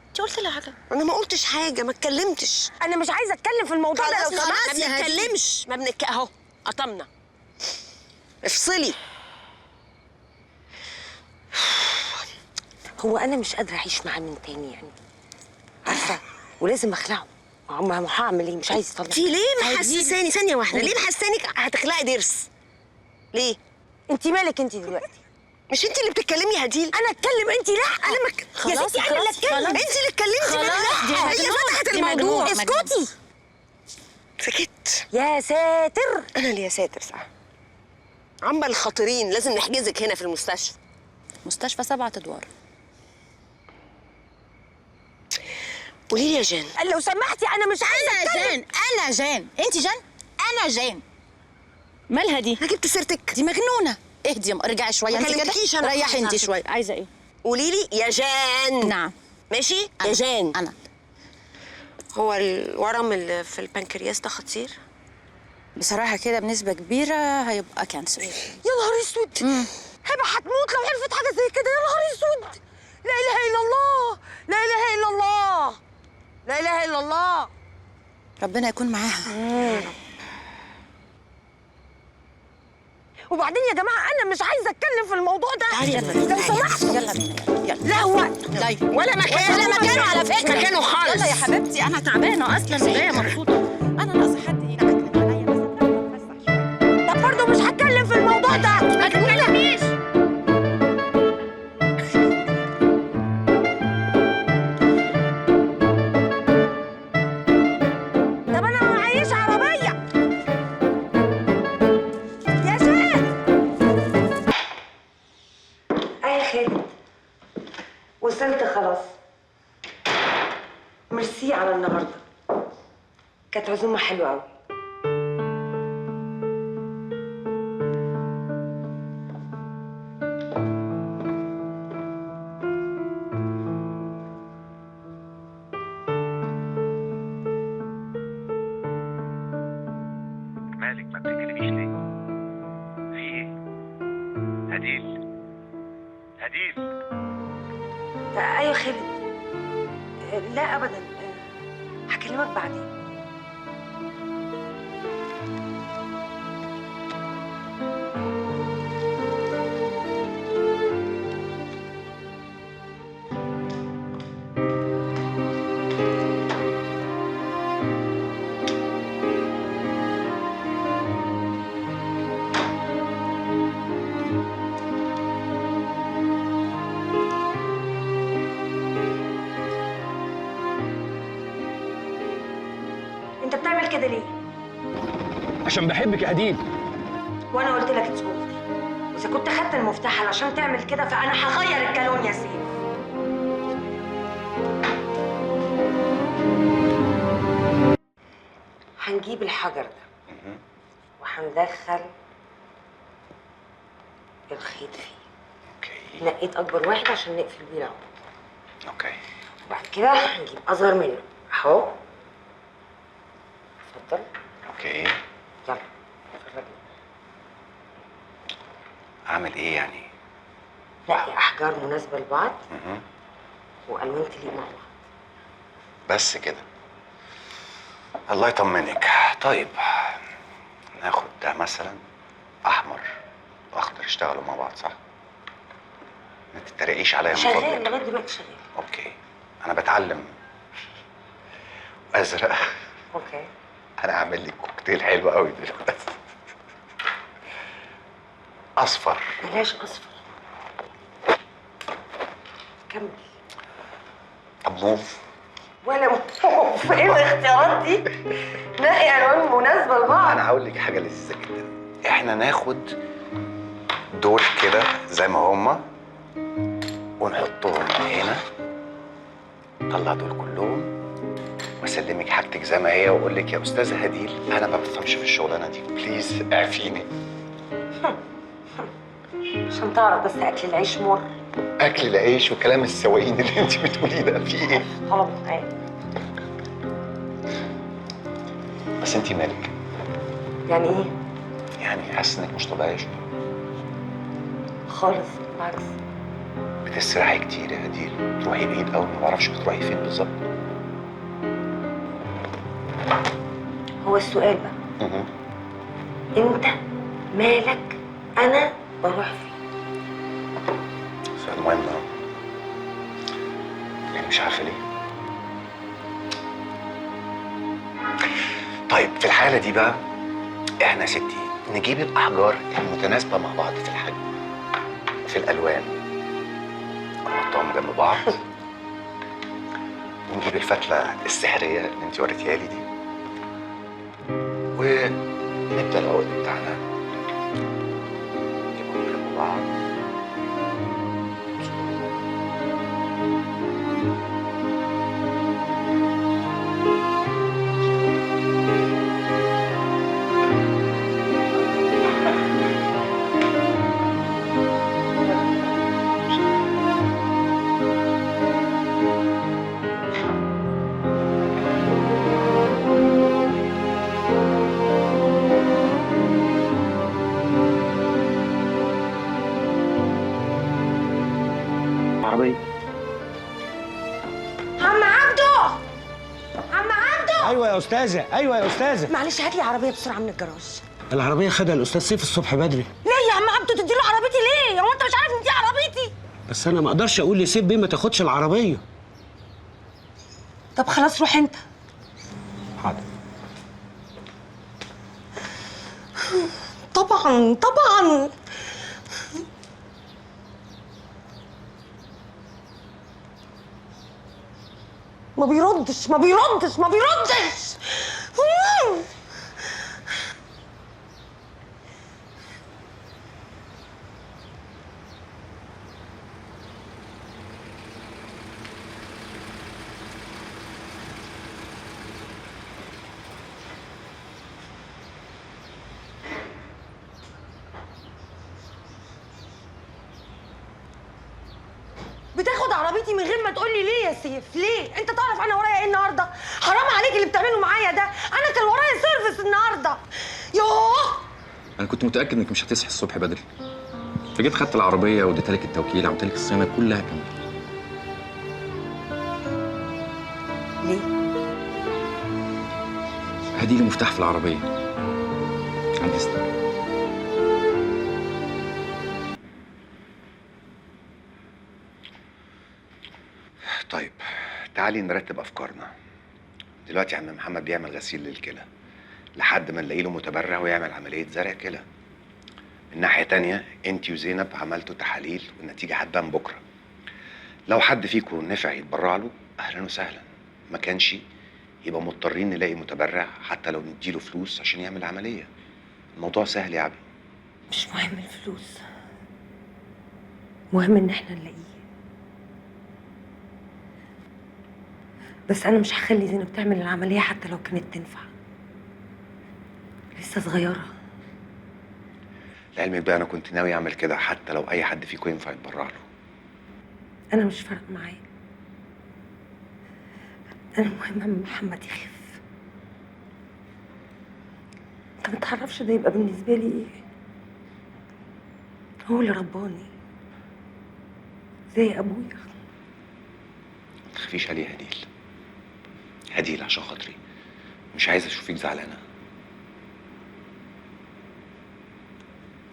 انت قلت لي حاجه؟ انا ما قلتش حاجه، ما اتكلمتش. انا مش عايزه اتكلم في الموضوع ده لو سمحت. ما بنتكلمش. ما بنك اهو قطمنا. افصلي. هو انا مش قادره اعيش معاه من تاني يعني، عارفه، ولازم اخلعه. ما هعمل ايه؟ مش عايز يطلع. انت ليه محسساني؟ ثانيه واحده، ليه محسسانك هتخلعي ضرس؟ ليه؟ انت مالك انت دلوقتي؟ مش انت اللي بتتكلمي يا هديل؟ انا اتكلم انت لا. انا يا ستي انا اللي اتكلم. انت اللي اتكلمتي. لا هي فتحت الموضوع. اسكتي. سكت. يا ساتر. انا اللي يا ساتر صح. عمال الخاطرين لازم نحجزك هنا في المستشفى. مستشفى 7 أدوار. قولي لي يا جان. لو سمحتي انا مش عايزه أنا جان. أنت جان؟ أنا جان. مالها دي؟ انا جبت سيرتك. دي مجنونة. اهدي رجعي شوية ما أنت كلمتكيش كده. أنا ريحي خالص أنت على شوية. فكرة. عايزة إيه؟ قولي لي يا جان. نعم. ماشي أنا. يا جان. أنا. هو الورم اللي في البنكرياس ده خطير؟ بصراحة كده بنسبة كبيرة هيبقى كانسر. يا نهار اسود. هبه هتموت لو عرفت حاجه زي كده. يا نهار اسود. لا اله الا الله، لا اله الا الله، لا اله الا الله. ربنا يكون معاها. وبعدين يا جماعه انا مش عايزه اتكلم في الموضوع ده. لو سمحتوا. يلا بينا يلا. لا هو ولا مكانه على فكرة. مكانه خالص. يلا يا حبيبتي أنا تعبانة أصلا وجاية مبسوطة. أنا ناقصة حد ينعكنن عليا مثلا. طب برضه مش هتكلم في الموضوع ده. ما تتكلميش. طب انا معيش عربيه يا شيخ. يا خالد وصلت خلاص. ميرسي على النهارده، كانت عزومه حلوه قوي. مالك ما بتتكلميش ليه؟ في ايه؟ هديل هديل. ايوه خالد. لا ابدا، هكلمك بعدين. انت بتعمل كده ليه؟ عشان بحبك يا هديل. وانا قلت لك تصبر. واذا كنت خدت المفتاح علشان تعمل كده فانا هغير الكالون يا سيف. هنجيب الحجر ده وهندخل الخيط فيه. اوكي. نقيت اكبر واحد عشان نقفل بيه العقد. اوكي. وبعد كده هنجيب اصغر منه اهو. اتفضل. اوكي. يلا اتفرجي. اعمل ايه يعني؟ نقي احجار مناسبه لبعض والوان تليق مع بعض. بس كده؟ الله يطمنك. طيب ناخد ده مثلا احمر واخضر يشتغلوا مع بعض صح؟ ما تتريقيش عليا من شغال فضلك. لغايه دلوقتي شغال. اوكي انا بتعلم. ازرق. اوكي. انا هعمل لك كوكتيل حلو قوي دلوقتي. اصفر. بلاش اصفر. كمل. طب موف. ولا موف. ايه الاختيارات دي؟ نقي الوان مناسبه لبعض. انا هقول لك حاجه لذيذه جدا. احنا ناخد دول كده زي ما هما ونحطهم هنا. طلع دول كلهم واسلمك حاجتك زي ما هي واقول لك يا استاذه هديل انا ما بفهمش في الشغلانه دي، بليز اعفيني. عشان تعرف بس اكل العيش مر. اكل العيش وكلام السواقين اللي انت بتقوليه ده في ايه؟ طلب معايا. بس انت مالك؟ يعني ايه؟ يعني حاسس انك مش طبيعيه شويه. خالص بالعكس. بتسرحي كتير يا هديل، تروحي بعيد قوي ما بعرفش بتروحي فين بالظبط. هو السؤال بقى انت مالك انا بروح فين؟ سؤال مهم قوي. يعني مش عارفه ليه. طيب في الحاله دي بقى احنا يا ستي نجيب الاحجار المتناسبه مع بعض في الحجم في الالوان ونحطهم جنب بعض ونجيب الفتله السحريه اللي انت وريتيها لي دي ونبدا العقد بتاعنا نجيبهم جنب بعض. ايوه يا استاذه، ايوه يا استاذه. معلش هات لي عربيه بسرعه من الجراج. العربيه خدها الاستاذ سيف الصبح بدري. ليه يا عم عبده تديله عربيتي ليه؟ هو انت مش عارف ان دي عربيتي؟ بس انا ما اقدرش اقول لسيف بيه ما تاخدش العربيه. طب خلاص روح انت. حاضر. طبعا طبعا. ما بيردش ما بيردش ما بيردش. بتاخد عربيتي من غير ما تقولي ليه يا سيف؟ ليه؟ انت تعرف انا ورايا ايه النهارده؟ حرام عليك اللي بتعمله معايا ده، انا كان ورايا سيرفيس النهارده. يوه. انا كنت متاكد انك مش هتصحي الصبح بدري، فجيت خدت العربيه واديتها لك التوكيل، عملت لك الصيانه كلها كامله. ليه؟ هدي لي مفتاح في العربيه عندي استنى. طيب تعالي نرتب افكارنا. دلوقتي عم محمد بيعمل غسيل للكلى لحد ما نلاقي له متبرع ويعمل عمليه زرع كلى. من ناحيه تانية انت وزينب عملتوا تحاليل والنتيجه هتبان بكره. لو حد فيكم نفع يتبرع له اهلا وسهلا، ما كانش يبقى مضطرين نلاقي متبرع حتى لو نديله فلوس عشان يعمل عمليه. الموضوع سهل يا عبي. مش مهم الفلوس، مهم ان احنا نلاقيه. بس انا مش هخلي زينب تعمل العمليه حتى لو كانت تنفع، لسه صغيره. لعلمك بقى انا كنت ناوي اعمل كده حتى لو اي حد فيكم ينفع يتبرع له. انا مش فارق معايا، انا المهم ان محمد يخف. انت ما تعرفش ده يبقى بالنسبه لي ايه. هو اللي رباني زي ابويا. ما تخافيش عليه يا هديل. هديل عشان خاطري مش عايز اشوفك زعلانه.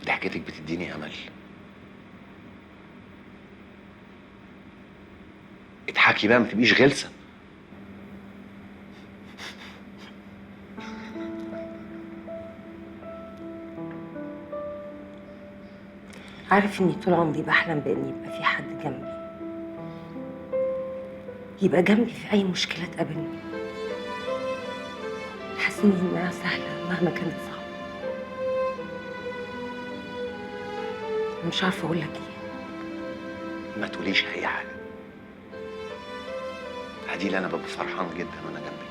ضحكتك بتديني امل. اضحكي بقى ما تبقيش غلسه. عارف اني طول عمري بحلم بان يبقى في حد جنبي، يبقى جنبي في اي مشكله تقابلني، حاسين انها سهله مهما كانت صعبه. مش عارفه اقول لك ايه. ما تقوليش اي حاجه. هديل انا ببقى فرحان جدا وانا جنبك.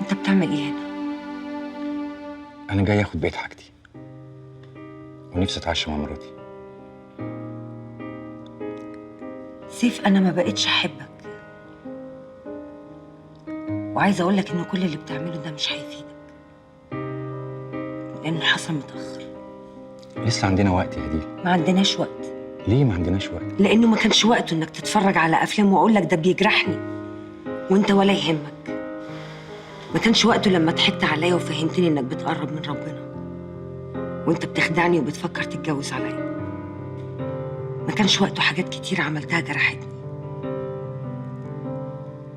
انت بتعمل ايه هنا؟ انا جاي اخد بيت حاجتي ونفسي اتعشى مع مراتي. سيف انا ما بقتش احبك، وعايزه اقول لك ان كل اللي بتعمله ده مش هيفيدك، لانه حصل متاخر. لسه عندنا وقت يا هديل. ما عندناش وقت. ليه ما عندناش وقت؟ لانه ما كانش وقته انك تتفرج على افلام واقول لك ده بيجرحني وانت ولا يهمك. ما كانش وقته لما ضحكت عليا وفهمتني انك بتقرب من ربنا وانت بتخدعني وبتفكر تتجوز عليا. ما كانش وقته حاجات كتير عملتها جرحتني.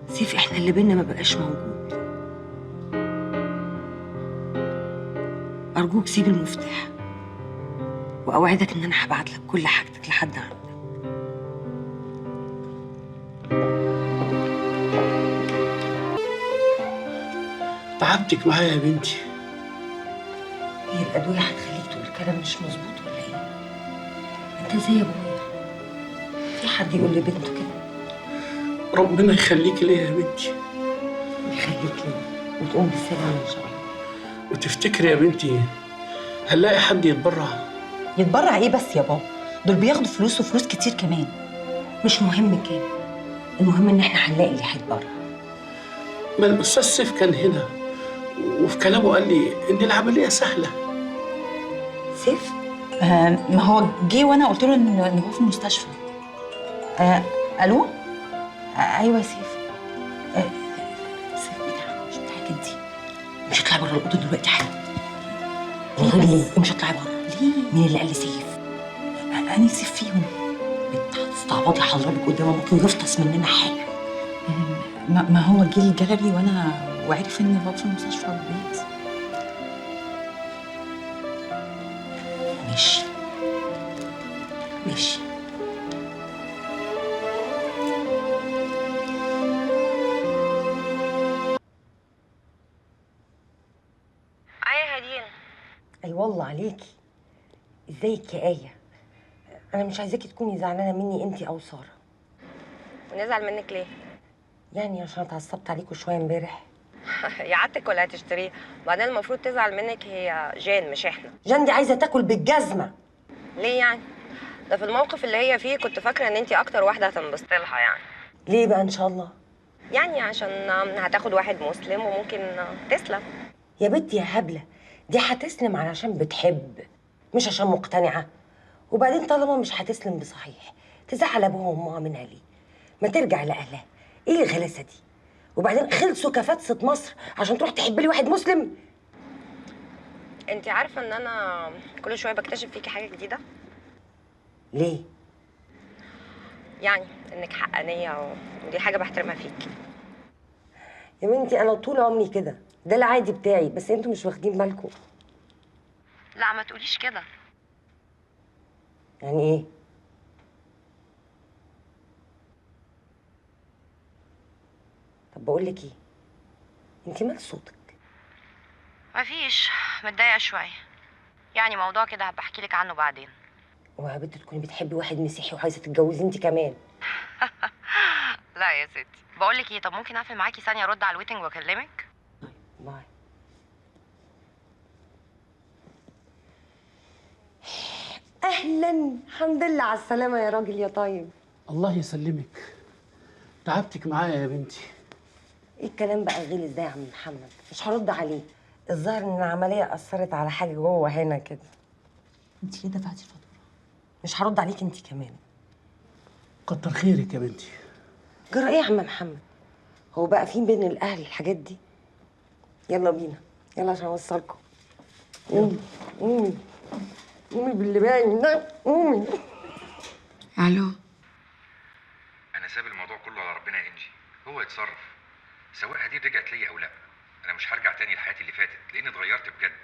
سيف احنا اللي بينا ما بقاش موجود. ارجوك سيب المفتاح واوعدك ان انا هبعت لك كل حاجتك لحد عندك. تعبتك معايا يا بنتي. هي الادويه هتخليك تقول كلام مش مظبوط ولا ايه؟ انت زي ابويا، في حد يقول لبنته كده؟ ربنا يخليك ليا يا بنتي. يخليك ليه وتقوم بالسلامه ان شاء الله. وتفتكري يا بنتي هنلاقي حد يتبرع؟ يتبرع ايه بس يا بابا؟ دول بياخدوا فلوس وفلوس كتير كمان. مش مهم كام، المهم ان احنا هنلاقي اللي هيتبرع. ما الاستاذ سيف كان هنا وفي كلامه قال لي ان العمليه سهله. سيف؟ ما هو جه وانا قلت له ان هو في المستشفى. الو؟ ايوه يا سيف. سيف بتاعك مش بتاعك انت. مش هطلعي بره الاوضه دلوقتي حالا. ليه؟ مش هطلعي بره. ليه؟ مين اللي قال لي سيف؟ انا سيف فيهم. بنت هتستعبطي هضربك قدام ممكن يفطس مننا حاجه. ما هو جه الجلبي وعرف ان بابا في المستشفى والبيت. ماشي ماشي. يا هدين. اي والله عليكي. ازيك يا آية؟ انا مش عايزاكي تكوني زعلانه مني انتي او ساره. ونزعل منك ليه؟ يعني عشان اتعصبت عليكوا شويه امبارح. يعتك ولا هتشتريه؟ وبعدين المفروض تزعل منك هي جان مش احنا. جان دي عايزه تاكل بالجزمه. ليه يعني؟ ده في الموقف اللي هي فيه كنت فاكره ان انتي اكتر واحده هتنبسطي لها يعني. ليه بقى ان شاء الله؟ يعني عشان هتاخد واحد مسلم وممكن تسلم. يا بنتي يا هبله، دي هتسلم علشان بتحب مش عشان مقتنعه. وبعدين طالما مش هتسلم بصحيح تزعل ابوها وامها منها ليه؟ ما ترجع لاهلها. ايه الغلاسه دي؟ وبعدين خلصوا كفتسة مصر عشان تروح تحب لي واحد مسلم؟ انتي عارفه ان انا كل شويه بكتشف فيكي حاجه جديده؟ ليه؟ يعني انك حقانيه ودي حاجه بحترمها فيكي. يا بنتي انا طول عمري كده، ده العادي بتاعي، بس انتوا مش واخدين بالكم. لا ما تقوليش كده. يعني ايه؟ طب بقول لك ايه؟ انت مال صوتك؟ مفيش، متضايقه شويه. يعني موضوع كده هبقى احكي لك عنه بعدين. ويا بنت تكوني بتحبي واحد مسيحي وعايزه تتجوزي انت كمان. لا يا ستي. بقول لك ايه، طب ممكن اقفل معاكي ثانيه ارد على الويتنج واكلمك؟ باي. اهلا، الحمد لله على السلامه يا راجل يا طيب. الله يسلمك. تعبتك معايا يا بنتي. ايه الكلام بقى غلس ده يا عم محمد؟ مش هرد عليه. الظاهر ان العمليه اثرت على حاجه جوه هنا كده. انت ليه دفعتي الفاتوره؟ مش هرد عليك انت كمان. كتر خيرك يا بنتي. جرى ايه يا عم محمد؟ هو بقى في بين الاهل الحاجات دي؟ يلا بينا، يلا عشان اوصلكم. قومي قومي قومي باللي باين ده، قومي. الو. انا ساب الموضوع كله على ربنا يا انجي، هو يتصرف. سواء هدير رجعت ليا او لا، انا مش هرجع تاني لحياتي اللي فاتت لاني اتغيرت بجد،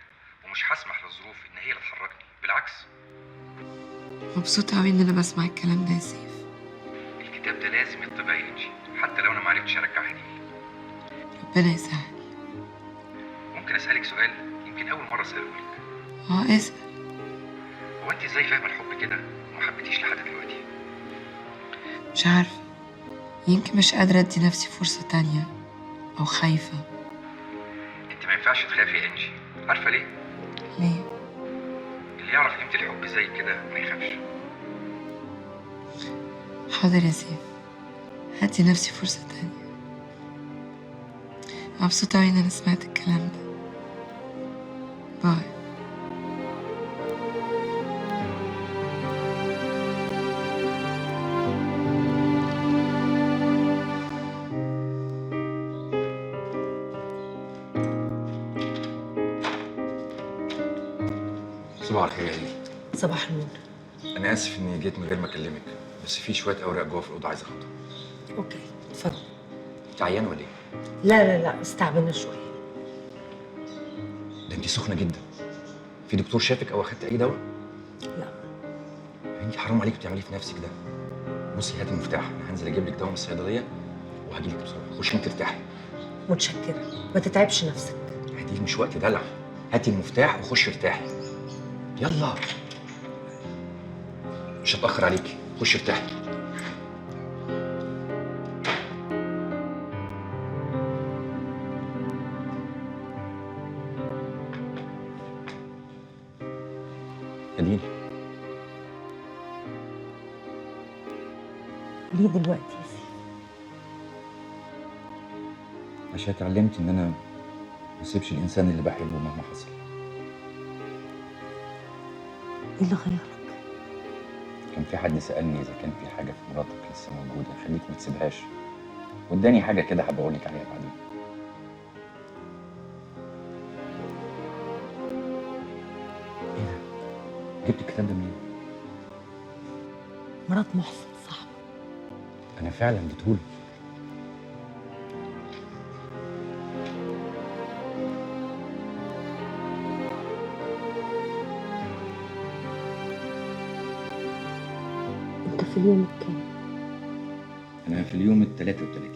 ومش هسمح للظروف ان هي اللي تحركني، بالعكس. مبسوطة قوي ان انا بسمع الكلام ده يا سيف. الكتاب ده لازم يطبع يا انجي، حتى لو انا ما عرفتش ارجع هدير. ربنا يسهل. ممكن اسالك سؤال يمكن اول مره اساله لك؟ اسأل. هو انت ازاي فاهمه الحب كده وما حبيتيش لحد دلوقتي؟ مش عارفة، يمكن مش قادرة ادي نفسي فرصة تانية او خايفة. انت ما ينفعش تخافي يا انجي، عارفه ليه؟ ليه؟ اللي يعرف قيمه الحب زي كده ما يخافش. حاضر يا سيف، هدي نفسي فرصة تانية. مبسوطة أوي إن أنا سمعت الكلام ده. باي. صباح الخير يا هدير. صباح النور. انا اسف اني جيت من غير ما اكلمك، بس في شويه اوراق جوه في الاوضه عايز اخدها. اوكي اتفضل. انت عيانه ولا ايه؟ لا استعبنا شويه. ده انت سخنه جدا. في دكتور شافك او اخدت اي دواء؟ لا. انت حرام عليك بتعملي في نفسك ده. بصي هاتي المفتاح، انا هنزل اجيب لك دواء من الصيدليه وهجيلك بسرعه، خشي انت ترتاحي. متشكره، ما تتعبش نفسك. هديل مش وقت دلع. هاتي المفتاح وخشي ارتاحي. يلا مش هتأخر عليكي، خشي ارتاحي. هديل ليه دلوقتي يا سيف؟ عشان اتعلمت ان انا ما اسيبش الانسان اللي بحبه مهما حصل. ايه اللي غيرك؟ كان في حد سألني إذا كان في حاجة في مراتك لسه موجودة خليك ما تسيبهاش، واداني حاجة كده هبقى أقول لك عليها بعدين. إيه ده؟ جبت الكتاب ده منين؟ مرات محسن صاحبي. أنا فعلا اديتهوله. انت في اليوم الكام؟ أنا في اليوم ال 33.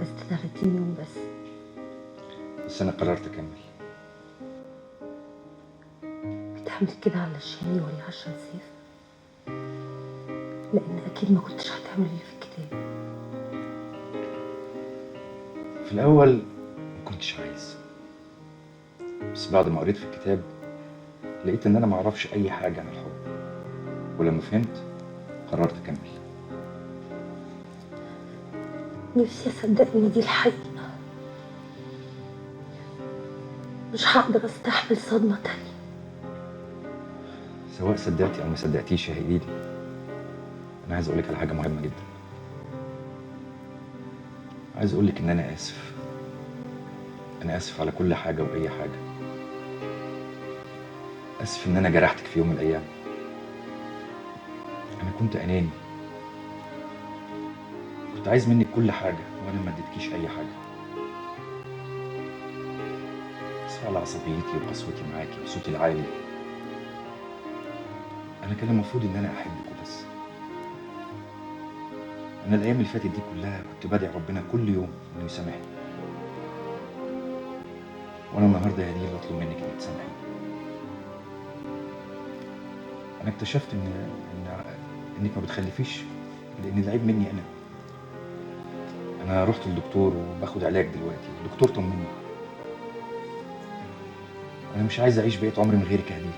بس 30 يوم بس. بس أنا قررت أكمل. بتعمل كده علشاني ولا عشان سيف؟ لأن أكيد ما كنتش هتعمل اللي في الكتاب. في الأول ما كنتش عايز، بس بعد ما قريت في الكتاب لقيت إن أنا ما أعرفش أي حاجة عن الحب، ولما فهمت قررت أكمل. نفسي أصدق إن دي الحقيقة. مش هقدر أستحمل صدمة تانية. سواء صدقتي أو ما صدقتيش يا هديل، أنا عايز أقولك على حاجة مهمة جدا. عايز أقولك إن أنا آسف. أنا آسف على كل حاجة وأي حاجة. آسف إن أنا جرحتك في يوم من الأيام. أنا كنت أناني، كنت عايز منك كل حاجة وأنا ما اديتكيش أي حاجة. آسف على عصبيتي وقسوتي معاكي وصوتي العالي. أنا كان المفروض إن أنا أحبك وبس. أنا الأيام اللي فاتت دي كلها كنت بدعي ربنا كل يوم إنه يسامحني، وأنا النهارده يا هديل بطلب منك إنك تسامحيني. أنا اكتشفت إنك ما بتخلفيش لأن العيب مني أنا. أنا رحت للدكتور وباخد علاج دلوقتي، الدكتور طمني. أنا مش عايز أعيش بقية عمري من غيرك يا هديل.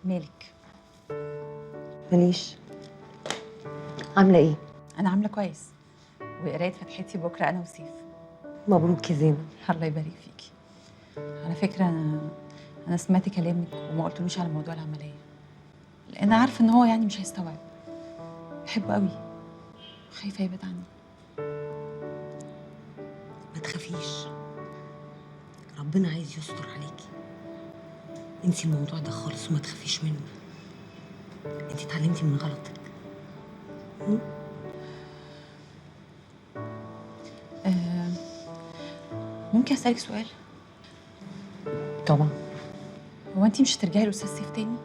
مالك؟ ماليش. عاملة ايه؟ أنا عاملة كويس، وقراية فتحتي بكرة أنا وسيف. مبروك يا زينب. الله يبارك فيكي. على فكرة أنا سمعت كلامك وما قلتلوش على موضوع العملية، لأن عارفة إن هو يعني مش هيستوعب. بحبه قوي، خايفة يبعد عني. ما تخافيش، ربنا عايز يستر عليكي. انسي الموضوع ده خالص وما تخافيش منه. انتي اتعلمتي من غلطك. ممكن أسألك سؤال؟ طبعا. هو أنتي مش هترجعي لأستاذ سيف تاني؟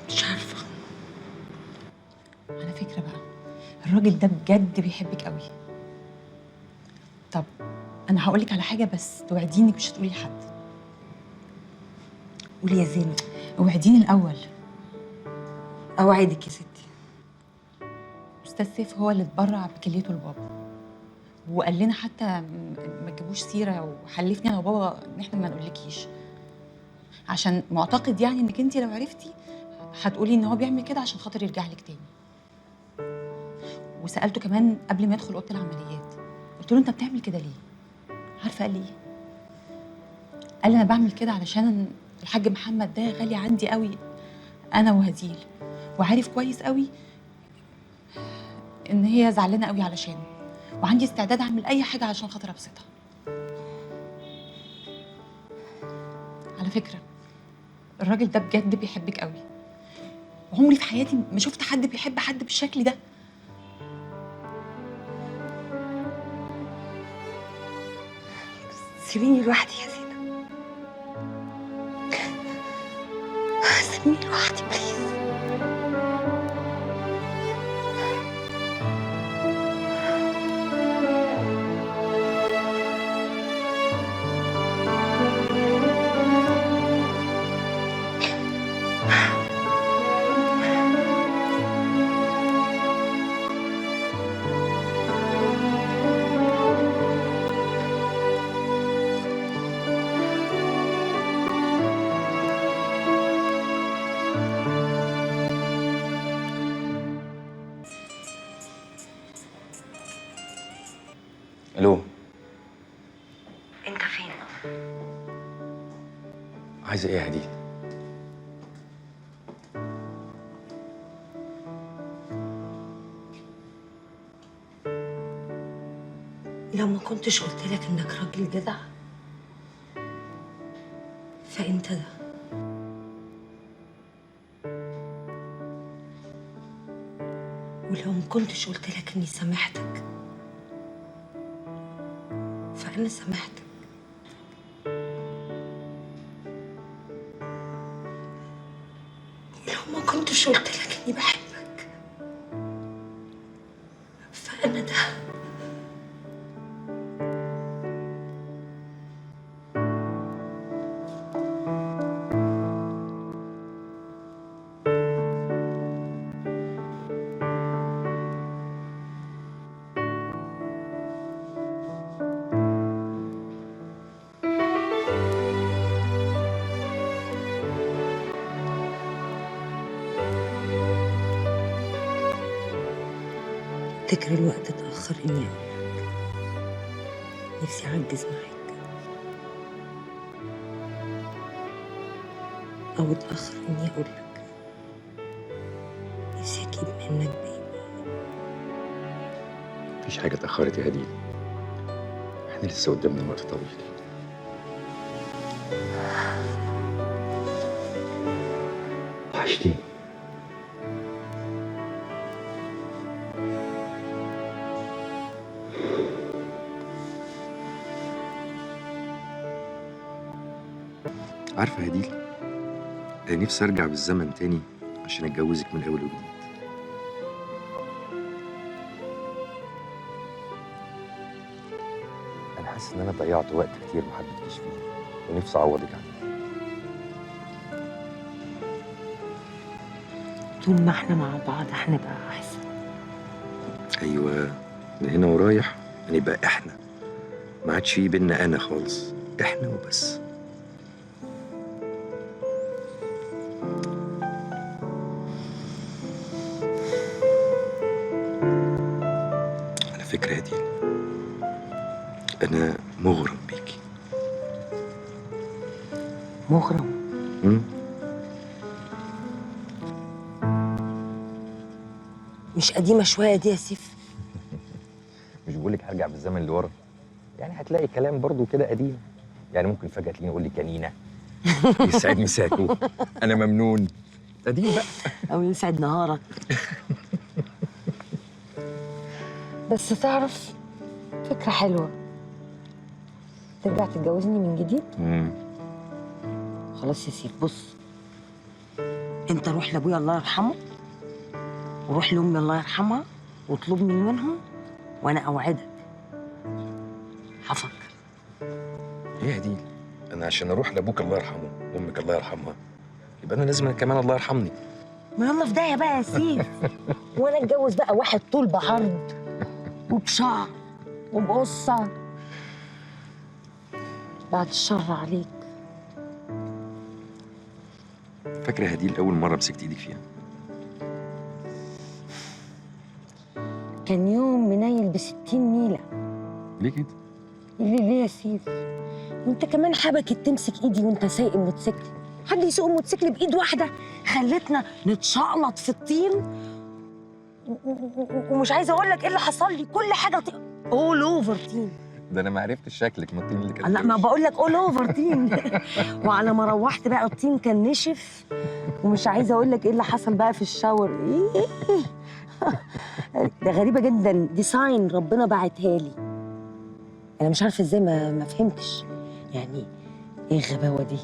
مش عارفة. على فكرة بقى، الراجل ده بجد بيحبك قوي. طب أنا هقولك على حاجة بس توعديني إنك مش هتقولي لحد. قولي يا زينب. اوعديني الأول. أوعدك يا ستي. أستاذ سيف هو اللي اتبرع بكليته لبابا، وقال لنا حتى ما تجيبوش سيرة، وحلفني أنا وبابا إن إحنا ما نقولكيش، عشان معتقد يعني إنك أنتي لو عرفتي هتقولي إن هو بيعمل كده عشان خاطر يرجع لك تاني. وسألته كمان قبل ما يدخل أوضة العمليات، قلت له أنت بتعمل كده ليه؟ عارفة قال لي إيه؟ قال لي أنا بعمل كده علشان الحاج محمد ده غالي عندي قوي أنا وهديل، وعارف كويس قوي إن هي زعلانة قوي علشانه، وعندي استعداد أعمل أي حاجة عشان خاطر أبسطها. على فكرة الراجل ده بجد بيحبك قوي. عمري في حياتي ما شفت حد بيحب حد بالشكل ده. سيبيني لوحدي يا زينة، سيبيني لوحدي بليز. الو، انت فين؟ عايزه ايه يا هديل؟ لو ما كنتش قلت لك انك راجل جدع فانت ده. ولو ما كنتش قلت لك اني سامحتك فانا سامحتك. ولو ما كنتش قلت لك اني بحبك فانا ده. افتكر الوقت اتأخر إني أقولك، نفسي أعجز معاك، أو اتأخر إني أقولك نفسي أجيب منك بيبي. مفيش حاجه اتاخرت يا هديل، احنا لسه قدامنا وقت طويل. وحشتيني. عارفة يا هديل، أنا نفسي أرجع بالزمن تاني عشان أتجوزك من أول وجديد. أنا حاسس إن أنا ضيعت وقت كتير ما حبيتكيش فيه، ونفسي أعوضك عنه. طول ما احنا مع بعض هنبقى أحسن. أيوة، من هنا ورايح هنبقى إحنا، ما عادش في بينا أنا خالص، إحنا وبس. فكرة دي أنا مغرم بيكي. مغرم؟ مش قديمة شوية دي يا سيف؟ مش بقولك هرجع بالزمن لورا، يعني هتلاقي كلام برضو كده قديم، يعني ممكن فجأة تلاقيني أقول لك كنينة. يسعد مساكو، أنا ممنون، قديم بقى. أو يسعد نهارك. بس تعرف فكرة حلوة، ترجع تتجوزني من جديد؟ خلاص يا سيف، بص، انت روح لابويا الله يرحمه وروح لامي الله يرحمها واطلبني منهم، وانا اوعدك هفكر. ايه يا هديل، انا عشان اروح لابوك الله يرحمه وامك الله يرحمها يبقى انا لازم كمان الله يرحمني؟ ما يلا في داهيه بقى يا سيف. وانا اتجوز بقى واحد طول بعرض وبشعر وبقصه، بعد الشر عليك. فاكره هديل اول مره مسكت ايدك فيها؟ كان يوم منيل ب60 نيله. ليه كده؟ ليه يا سيف؟ انت كمان حبكت تمسك ايدي وانت سايق الموتوسيكل. حد يسوق الموتوسيكل بايد واحده؟ خلتنا نتشقلط في الطين ومش عايزه اقول لك ايه اللي حصل لي. كل حاجه اول اوفر طين. ده انا ما عرفتش شكلك من الطين اللي كان لا ما بقول لك اول اوفر طين. وعلى ما روحت بقى الطين كان نشف، ومش عايزه اقول لك ايه اللي حصل بقى في الشاور. ايه ده غريبه جدا، دي ساين ربنا بعتها لي. انا مش عارفه ازاي ما فهمتش يعني ايه الغباوه دي.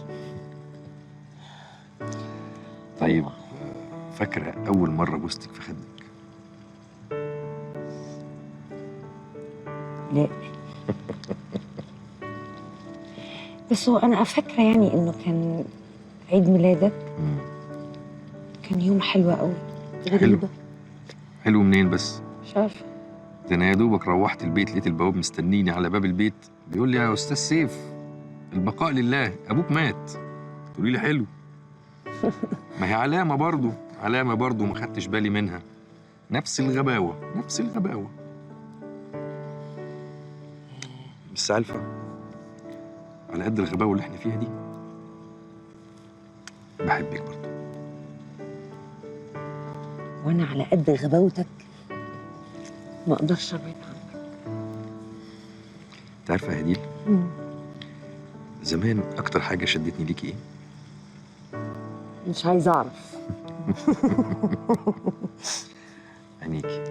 طيب فاكره اول مره بوستك في خدك؟ لا بس هو انا فاكره يعني انه كان عيد ميلادك، كان يوم حلو قوي. غريبه. حلو منين بس؟ مش عارفه. ده انا يا دوبك روحت البيت لقيت البواب مستنيني على باب البيت بيقول لي يا استاذ سيف البقاء لله ابوك مات. تقولي لي حلو. ما هي علامه برضه ما خدتش بالي منها. نفس الغباوه. بس عارفه على قد الغباوه اللي احنا فيها دي بحبك برضه. وانا على قد غباوتك ما اقدرش ابعد عنك. انت عارفه يا هديل، زمان اكتر حاجه شدتني ليكي ايه؟ مش عايزه اعرف. عينيكي،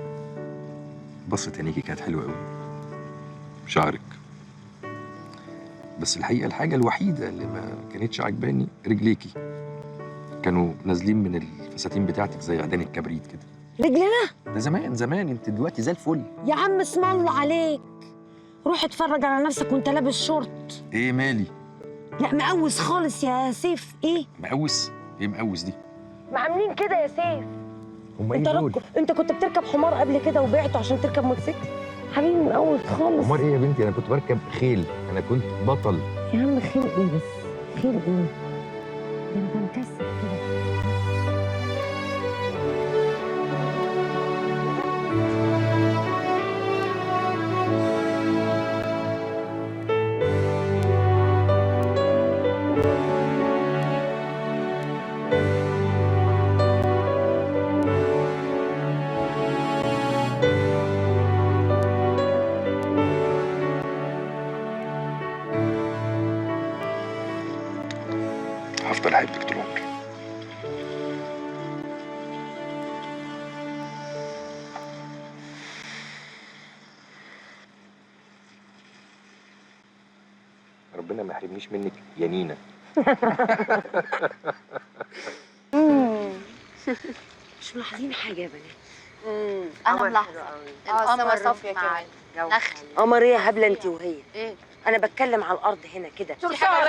بصة عينيكي كانت حلوه قوي، شعرك. بس الحقيقه الحاجه الوحيده اللي ما كانتش عجباني رجليكي، كانوا نازلين من الفساتين بتاعتك زي عيدان الكبريت كده. رجلنا؟ ده زمان انت دلوقتي زي الفل. يا عم اسم الله عليك، روح اتفرج على نفسك وانت لابس شورت. ايه مالي؟ لا مقوس خالص يا سيف. ايه مقوس؟ ايه مقوس دي؟ ما عاملين كده يا سيف. هم ايه دول؟ انت كنت بتركب حمار قبل كده وبعته عشان تركب موتوسيكل؟ حبيبي مقوس خالص. حمار ايه يا بنتي؟ انا كنت بركب خيل، انا كنت بطل. يا عم خيل ايه بس؟ خيل ايه؟ ده انت مكسر كده. هفضل احبك طول عمري. ربنا ما يحرمنيش منك يا نينا. مش ملاحظين حاجه يا بنات؟ انا ملاحظه القمر صافيه كده. نخل. قمر ايه يا هبله انت وهي؟ ايه؟ انا بتكلم على الارض هنا كده. صرصار.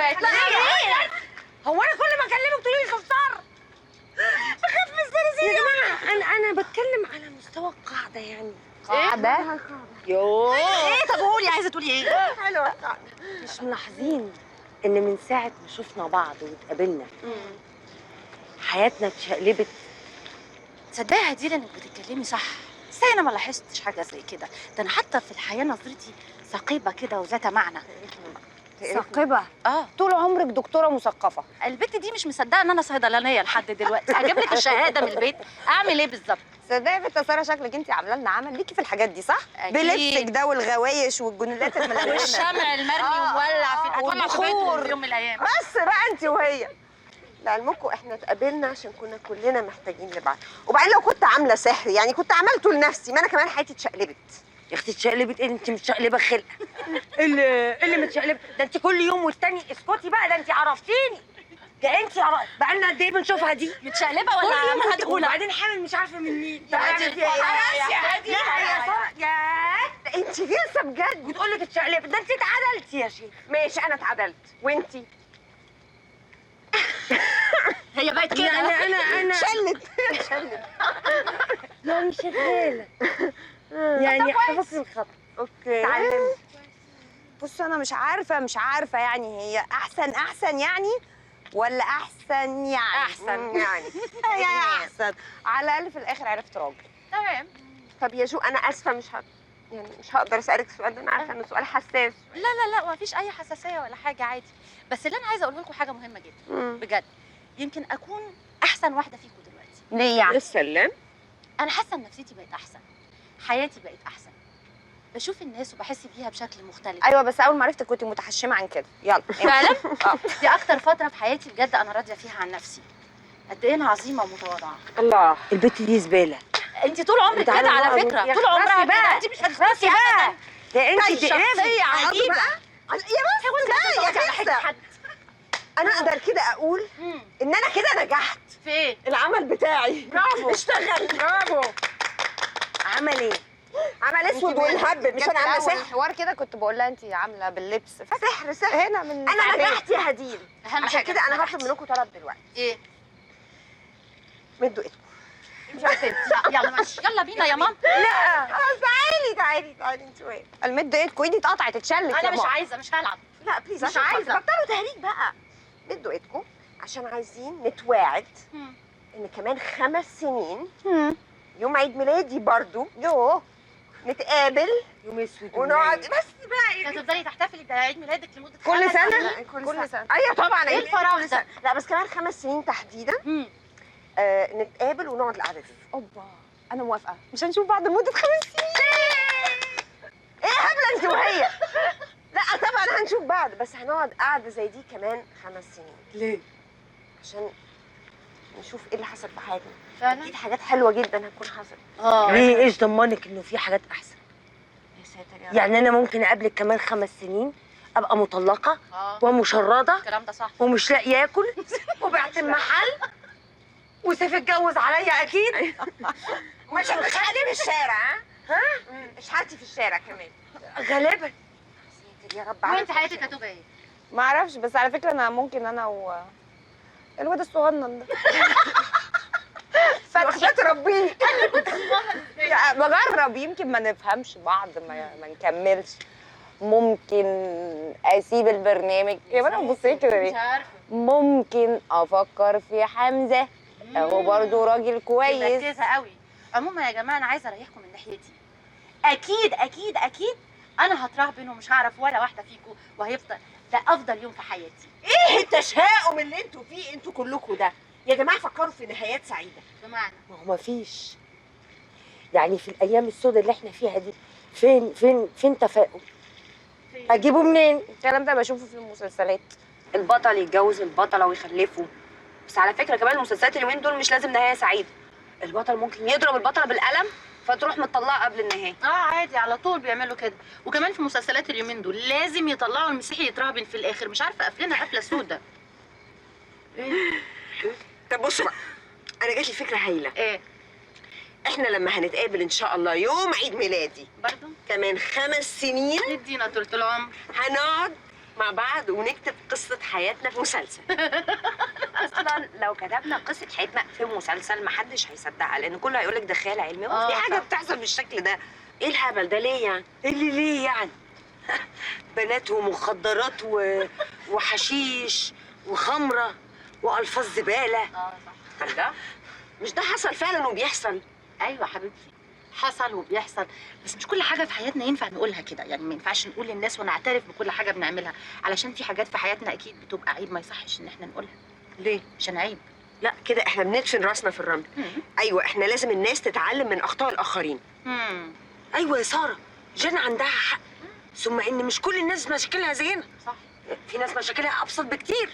هو انا كل ما اكلمك تقولي لي صرصار؟ بخاف من الصراصير يا جماعه. انا بتكلم على مستوى القاعده يعني. قاعده؟ يوه ايه؟ طب قولي عايزه تقولي ايه؟ حلوه القاعده. مش ملاحظين ان من ساعه ما شفنا بعض واتقابلنا حياتنا اتشقلبت؟ تصدقي يا هديل انك بتتكلمي صح، بس انا ما لاحظتش حاجه زي كده. ده انا حتى في الحياه نظرتي ثقيبه كده وذات معنى. ثقيبه؟ اه. طول عمرك دكتوره مثقفه. البت دي مش مصدقه ان انا صيدلانيه لحد دلوقتي. اجيب لك الشهاده من البيت اعمل ايه بالظبط؟ صدقني يا بنت ساره شكلك انت عامله لنا عمل ليكي في الحاجات دي صح؟ أكيد. بلبسك ده والغوايش والجنونات الملونة والشمع المرمي ومولع في هتولع في بيتهم في يوم من الايام. بس بقى انت وهي. لعلمكم احنا اتقابلنا عشان كنا كلنا محتاجين لبعض، وبعدين لو كنت عامله سحر يعني كنت عملته لنفسي، ما انا كمان حياتي اتشقلبت. يا اختي اتشقلبت ايه؟ انت متشقلبه خلقه. اللي متشقلبه ده انت كل يوم والتاني. اسكتي بقى، ده انت عرفتيني. ده انت بقى لنا قد ايه بنشوفها دي؟ متشقلبه ولا هتقولها؟ وبعدين حامل مش عارفه من مين. يا هادي خلاص يا هادي يا انت غلسه بجد. بتقول لك اتشقلبت، ده انت اتعدلتي يا شيخ. ماشي انا اتعدلت وانتي هي بقت كده. يعني انا شلت لا مش شغاله يعني حفظت الخط. اوكي اتعلمت. بصوا انا مش عارفه يعني هي احسن يعني ولا احسن يعني يعني احسن. على الاقل في الاخر عرفت راجل. تمام. طب يا جو انا اسفه مش هقدر اسالك السؤال ده، انا عارفه انه سؤال حساس. لا ما فيش اي حساسيه ولا حاجه، عادي. بس اللي انا عايزه اقوله لكم حاجه مهمه جدا بجد. يمكن اكون احسن واحده فيكم دلوقتي. ليه يعني؟ السلام. انا حاسه ان نفسيتي بقت احسن، حياتي بقت احسن. بشوف الناس وبحس بيها بشكل مختلف. ايوه بس اول ما عرفتك كنت متحشمه عن كده. يلا فعلا؟ دي اكتر فتره في حياتي بجد انا راضيه فيها عن نفسي. قد ايه انا عظيمه ومتواضعه. الله البت دي زباله. انت طول عمرك كده على فكره، طول عمرها كده، انت مش هتخسي ابدا. ده انت شخصيه عجيبه. يا بس يا حد انا اقدر كده اقول ان انا كده نجحت في ايه؟ العمل بتاعي. برافو. اشتغل. برافو. عمل ايه؟ عمل اسود والهب. مش انا عامله سحر الحوار كده كنت بقول لها انت عامله باللبس سحر هنا من انا نجحت يا هديل. عشان كده انا هطلب منكم طلب دلوقتي. ايه؟ مدوا ايدكم. يلا ماشي، يلا بينا يا ماما. لا تعالي انت وين؟ المد ايدكم، ايدي اتقطعت اتشلت. انا مش عايزه، مش هلعب. لا بليز مش عايزه. بطلوا تهريج بقى. مدوا ايدكم عشان عايزين نتواعد ان كمان 5 سنين يوم عيد ميلادي برضو نتقابل يوم اسود ونقعد بس بقى. هتفضلي تحتفلي بعيد ميلادك لمده كل 5 سنه؟ سنين؟ كل سنه. ايوه طبعا. ايه الفراغ ده؟ لا بس كمان 5 سنين تحديدا نتقابل ونقعد القعده دي. اوبا انا موافقه. مش هنشوف بعض لمده 5 سنين. ايه هبله انت وهي. لا طبعا هنشوف بعض بس هنقعد قعده زي دي كمان 5 سنين. ليه؟ عشان نشوف ايه اللي حصل في حياتنا. فعلا اكيد حاجات حلوه جدا هتكون حصلت. ليه؟ ايش ضمنك انه في حاجات احسن؟ يا ساتر يا رب. يعني انا ممكن اقابلك كمان 5 سنين ابقى مطلقه ومشرده الكلام ده صح ومش لاقي اكل وبعت المحل وسيف اتجوز عليا اكيد. مش هتخلي في الشارع. ها؟ مش حالتي في الشارع كمان غالبا. يا رب. وانت حياتك هتبقى ايه؟ ما اعرفش بس على فكره انا ممكن انا الواد الصغنن ده فتحي تربيني. بجرب يمكن ما نفهمش بعض ما نكملش. ممكن اسيب البرنامج. يا بنات بصي كده ليه؟ مش عارفه. ممكن افكر في حمزه. هو برضه راجل كويس. مركزه قوي. عموما يا جماعه انا عايزه اريحكم من ناحيتي. اكيد اكيد اكيد انا هترهبن ومش هعرف ولا واحده فيكم وهيفضل ده افضل يوم في حياتي. ايه التشاؤم اللي انتوا فيه انتوا كلكم ده؟ يا جماعه فكروا في نهايات سعيده. بمعنى ما هو مفيش. يعني في الايام السوداء اللي احنا فيها دي فين تفاؤل؟ اجيبه منين؟ الكلام ده بشوفه في المسلسلات. البطل يتجوز البطله ويخلفوا. بس على فكره كمان المسلسلات اليومين دول مش لازم نهايه سعيده. البطل ممكن يضرب البطله بالقلم فتروح مطلقه قبل النهايه. عادي على طول بيعملوا كده. وكمان في مسلسلات اليومين دول لازم يطلعوا المسيحي يترهبن في الاخر. مش عارفه قافلينها قفله سودا. طب بصوا بقى انا جات لي فكره هايله. ايه؟ احنا لما هنتقابل ان شاء الله يوم عيد ميلادي برضه كمان 5 سنين ندينا طول العمر هنقعد مع بعض ونكتب قصه حياتنا في مسلسل. اصلا لو كتبنا قصه حياتنا في مسلسل محدش هيصدقها لان كله هيقول لك ده خيال علمي. هو في حاجه بتحصل بالشكل ده؟ ايه الهبل ده ليه يعني؟ اللي ليه يعني؟ بنات ومخدرات وحشيش وخمره والفاظ زباله. صح. ده مش ده حصل فعلا وبيحصل؟ ايوه حبيبتي حصل وبيحصل. بس مش كل حاجه في حياتنا ينفع نقولها كده. يعني ما ينفعش نقول للناس ونعترف بكل حاجه بنعملها علشان في حاجات في حياتنا اكيد بتبقى عيب ما يصحش ان احنا نقولها. ليه؟ عشان عيب. لا كده احنا بندفن راسنا في الرمل. ايوه احنا لازم الناس تتعلم من اخطاء الاخرين. ايوه يا ساره جنى عندها حق. ثم ان مش كل الناس مشاكلها زينا. صح. في ناس مشاكلها ابسط بكتير.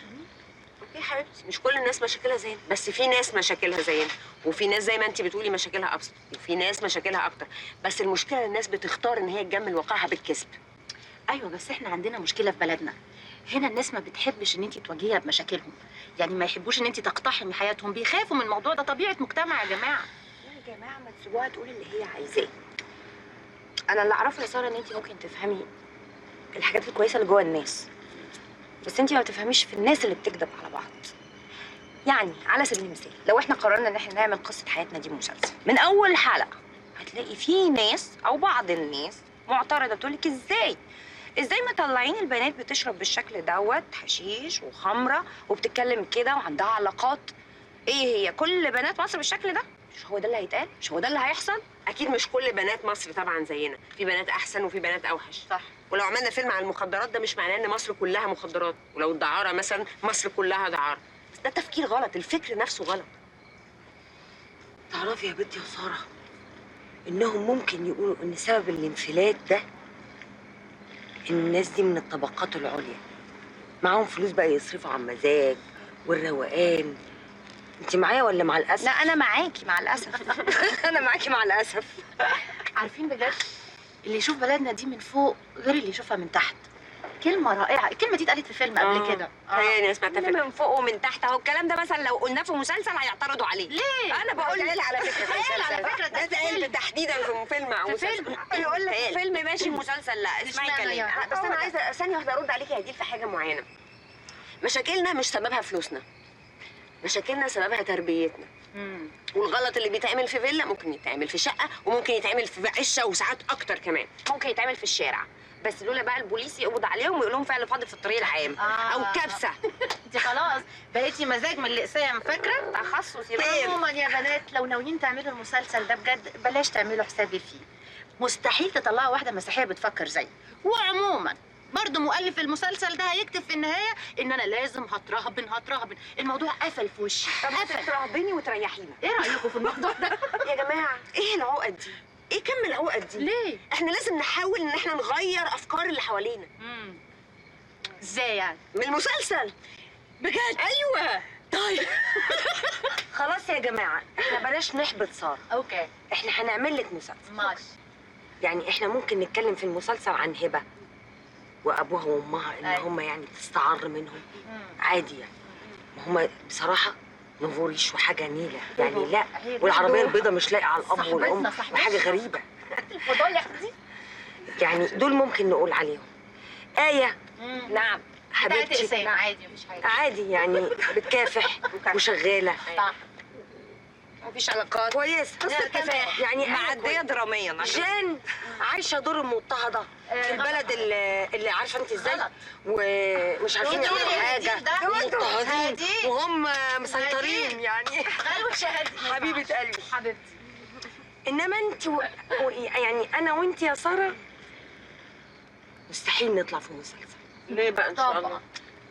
يا حبيبتي مش كل الناس مشاكلها زينا بس في ناس مشاكلها زينا وفي ناس زي ما انت بتقولي مشاكلها ابسط وفي ناس مشاكلها اكتر. بس المشكله الناس بتختار ان هي تجمل واقعها بالكذب. ايوه بس احنا عندنا مشكله في بلدنا. هنا الناس ما بتحبش ان انت تواجهيها بمشاكلهم. يعني ما يحبوش ان انت تقتحمي حياتهم. بيخافوا من الموضوع ده. طبيعه مجتمع يا جماعه. يا جماعه ما تسيبوها تقول اللي هي عايزاه. انا اللي اعرفه يا ساره ان انت ممكن تفهمي الحاجات الكويسه اللي جوه الناس بس انت ما بتفهميش في الناس اللي بتكذب على بعض. يعني على سبيل المثال لو احنا قررنا ان احنا نعمل قصه حياتنا دي مسلسل من اول حلقه هتلاقي في ناس او بعض الناس معترضه تقول لك ازاي مطلعين البنات بتشرب بالشكل دوت حشيش وخمره وبتتكلم كده وعندها علاقات. ايه هي كل بنات مصر بالشكل ده؟ مش هو ده اللي هيتقال؟ مش هو ده اللي هيحصل؟ اكيد مش كل بنات مصر طبعا زينا. في بنات احسن وفي بنات اوحش. صح. ولو عملنا فيلم عن المخدرات ده مش معناه ان مصر كلها مخدرات. ولو الدعاره مثلا مصر كلها دعاره. بس ده تفكير غلط. الفكر نفسه غلط. تعرفي يا بنتي يا ساره انهم ممكن يقولوا ان سبب الانفلات ده ان الناس دي من الطبقات العليا معاهم فلوس بقى يصرفوا على المزاج والروقان. انت معايا ولا مع الاسف؟ لا انا معاكي مع الاسف. انا معاكي مع الاسف. عارفين بجد اللي يشوف بلدنا دي من فوق غير اللي يشوفها من تحت. كلمة رائعة، الكلمة دي اتقالت في فيلم قبل كده. انا سمعتها من فوق ومن تحت اهو. الكلام ده مثلا لو قلناه في مسلسل هيعترضوا عليه. ليه؟ انا بقول لك على فكرة في اتقال على فكرة ده اتقال تحديدا في فيلم او مسلسل. يقول لك فيلم ماشي مسلسل لا. اسمعي كلامي. بس انا عايزة ثانية واحدة ارد عليكي يا هديل في حاجة معينة. مشاكلنا مش سببها فلوسنا. مشاكلنا سببها تربيتنا. والغلط اللي بيتعمل في فيلا ممكن يتعمل في شقة وممكن يتعمل في عشة وساعات أكتر كمان. ممكن يتعمل في الشارع. بس لولا بقى البوليس يقبض عليهم ويقول لهم فعل فاضل في الطريق العام او كبسه. انت خلاص بقيتي مزاج من الاقسام، فاكره؟ تخصص يا عموما يا بنات لو ناويين تعملوا المسلسل ده بجد بلاش تعملوا حسابي فيه. مستحيل تطلعوا واحده مسيحيه بتفكر زيي. وعموما برضه مؤلف المسلسل ده هيكتب في النهايه ان انا لازم هترهبن. الموضوع قفل في وشي. طب ترهبني وتريحينا. ايه رايكم في الموضوع ده؟ يا جماعه ايه العقد دي؟ ايه كم العقد دي؟ ليه؟ احنا لازم نحاول ان احنا نغير افكار اللي حوالينا. ازاي يعني؟ من المسلسل. بجد؟ ايوه. طيب خلاص يا جماعه احنا بلاش نحبط ساره. اوكي. احنا هنعمل لك مسلسل. ماشي. يعني احنا ممكن نتكلم في المسلسل عن هبه وابوها وامها ان هم يعني تستعر منهم. عادي يعني. ما هم بصراحه نفوريش وحاجه نيله يعني. لا والعربيه البيضاء مش لايقه على الاب والام وحاجه غريبه. الفضايح دي يعني دول ممكن نقول عليهم. آية. نعم حبيبتي. عادي مفيش حاجه. عادي يعني بتكافح وشغاله. صح. مفيش علاقات كويسه. كفاح يعني معديه دراميا. جان عايشه دور المضطهده في البلد اللي عارفه انت ازاي ومش عارفين يعملوا حاجه مضطهدين وهم مسيطرين يعني. حبيبه قلبي حبيبتي. انما انت يعني انا وانت يا ساره مستحيل نطلع في مسلسل. ليه بقى ان شاء الله؟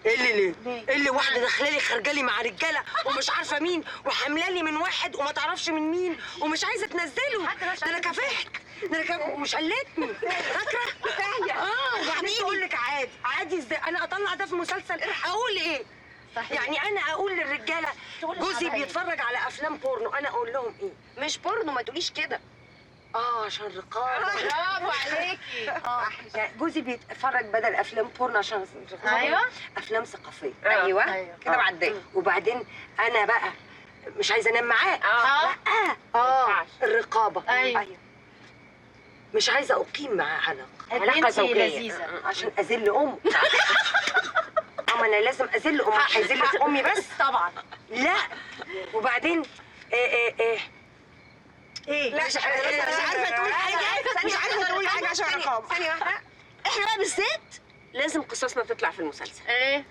ايه اللي ليه؟ ايه اللي واحده داخله لي خارجه لي مع رجاله ومش عارفه مين وحامله لي من واحد وما تعرفش من مين ومش عايزه تنزله. ده انا كافحت. ده انا ومش قلتني. فاكره؟ وبعدين تقول لك عادي ازاي انا اطلع ده في مسلسل؟ اقول ايه؟ صحيح. يعني انا اقول للرجاله جوزي بيتفرج على افلام بورنو انا اقول لهم ايه؟ مش بورنو ما تقوليش كده. عشان رقابه. برافو عليكي. يعني جوزي بيتفرج بدل افلام بورنو عشان رقابه. ايوه افلام ثقافيه. ايوه كده بعدين. وبعدين انا بقى مش عايزه انام معاه. لا الرقابه. ايوه مش عايزه اقيم معاه علاقه زوجيه لذيذه عشان اذل امه. ما انا لازم اذل امي. هيذل في امي بس طبعا. لا وبعدين ايه لا مش عارفه تقول حاجه. مش عارفه تقول حاجه عشان رقابه. ثانيه واحده. احنا بقى بالذات لازم قصصنا تطلع في المسلسل.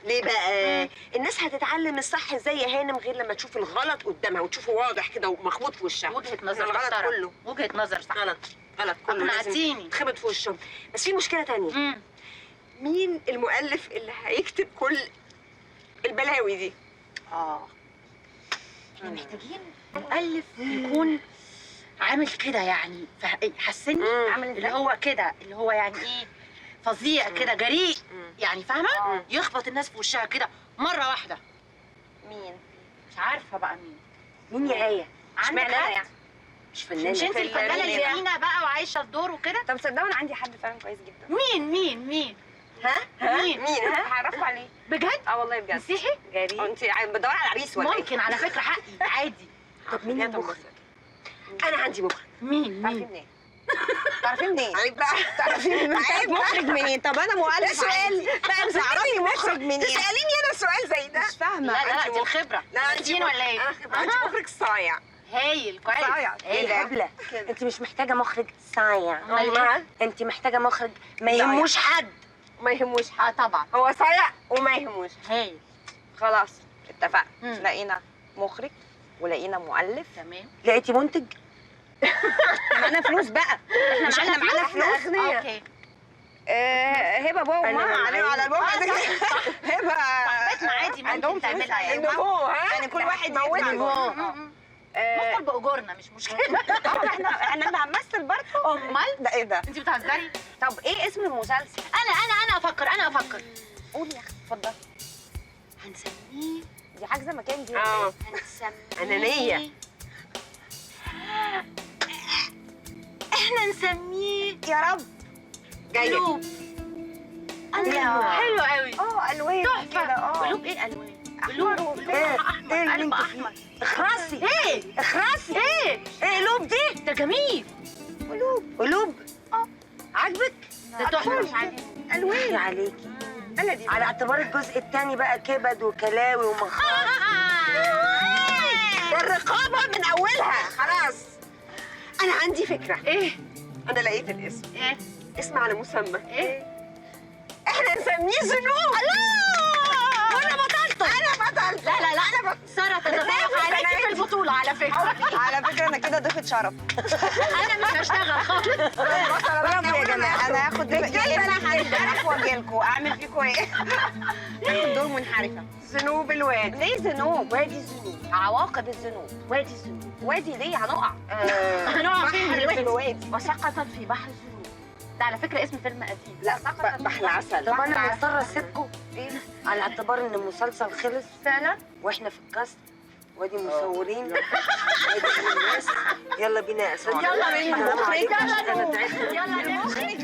ليه بقى؟ الناس هتتعلم الصح ازاي يا هانم غير لما تشوف الغلط قدامها وتشوفه واضح كده ومخبوط في وشها. وجهه نظر الغلط كله. وجهه نظر صح. غلط كله لازم يتخبط في وشهم. بس في مشكله تانية. مين المؤلف اللي هيكتب كل البلاوي دي؟ احنا محتاجين مؤلف يكون عامل كده يعني حسني اللي هو كده اللي هو يعني ايه فظيع كده جريء يعني فاهمه؟ يخبط الناس في وشها كده مره واحده. مين؟ مش عارفه بقى مين يا آية؟ عندك انا حد؟ يعني مش فنانه. مش انت الفنانه اللي فينا بقى وعايشه الدور وكده؟ طب صدقوا انا عندي حد فعلا كويس جدا. مين؟ مين؟ هعرفكم عليه. بجد؟ والله بجد. مسيحي؟ جريء. انت بدور على عريس ولا ممكن على فكره حقي عادي. طب مين المخرج؟ انا عندي مخرج. مين؟ تعرفي منين؟ عيب بقى. تعرفي منين؟ عيب مخرج منين؟ طب انا مؤلف. سؤال بقى تعرفي مخرج منين؟ تسأليني انا سؤال زي ده؟ مش فاهمه. لا دي الخبره. لا عندي ولا ايه؟ عندي مخرج صايع. هايل كويس. صايع. ايه هبله. انت مش محتاجه مخرج صايع. امال انت محتاجه مخرج ما يهموش حد. ما يهموش حد. طبعا. هو صايع وما يهموش. هايل. خلاص اتفقنا. لقينا مخرج ولقينا مؤلف. تمام. لقيتي منتج؟ معانا فلوس بقى. مش احنا معانا فلوس؟ اوكي. هبه بابا وماما عليهم على البابا. هبه صاحبتنا عادي ممكن تعملها يعني. يعني كل واحد موت. ندخل باجورنا مش مشكله. احنا اللي هنمثل برضه. امال ده ايه ده؟ انت بتهزري؟ طب ايه اسم المسلسل؟ انا افكر. قولي يا اختي اتفضلي. هنسميه دي حاجزه مكان دي. هنسميه أنانية. احنا نسميه يا رب جايه. قلوب. حلو قوي. الوان تحفه. قلوب ايه الوان؟ قلوب قلب احمر. اخرسي ايه؟ اخرسي ايه قلوب دي؟ ده جميل. قلوب عاجبك؟ ده تحفه مش عاجبني. الوان عليكي بلدي على اعتبار الجزء الثاني بقى كبد وكلاوي ومخاط. الرقابه من اولها خلاص. انا عندي فكره. ايه؟ انا لقيت الاسم. ايه؟ اسم على مسمى. ايه؟ احنا نسميه ذنوب. الله وانا بطلت. انا بطلت. لا انا ساره تتفوق عليكي في البطوله على فكره. على فكره انا كده ضيفه شرف. انا مش هشتغل خالص. برافو يا جماعه. انا هاخد انا هنحرف واجي لكم اعمل فيكم ايه؟ هاخد دور منحرفه. ذنوب الوادي. ليه ذنوب؟ وادي الذنوب. عواقب الذنوب. وادي الذنوب. وادي ليه هنقع؟ هنقع فين الوادي؟ وسقطت في بحر الذنوب. ده على فكره اسم فيلم قديم. لا بحر عسل. طب انا مضطره اسيبكم على اعتبار ان المسلسل خلص فعلا واحنا في الكاست وادي مصورين وادي الناس. يلا بينا يا اساتذه. يلا بينا. انا تعبت. يلا نمشي.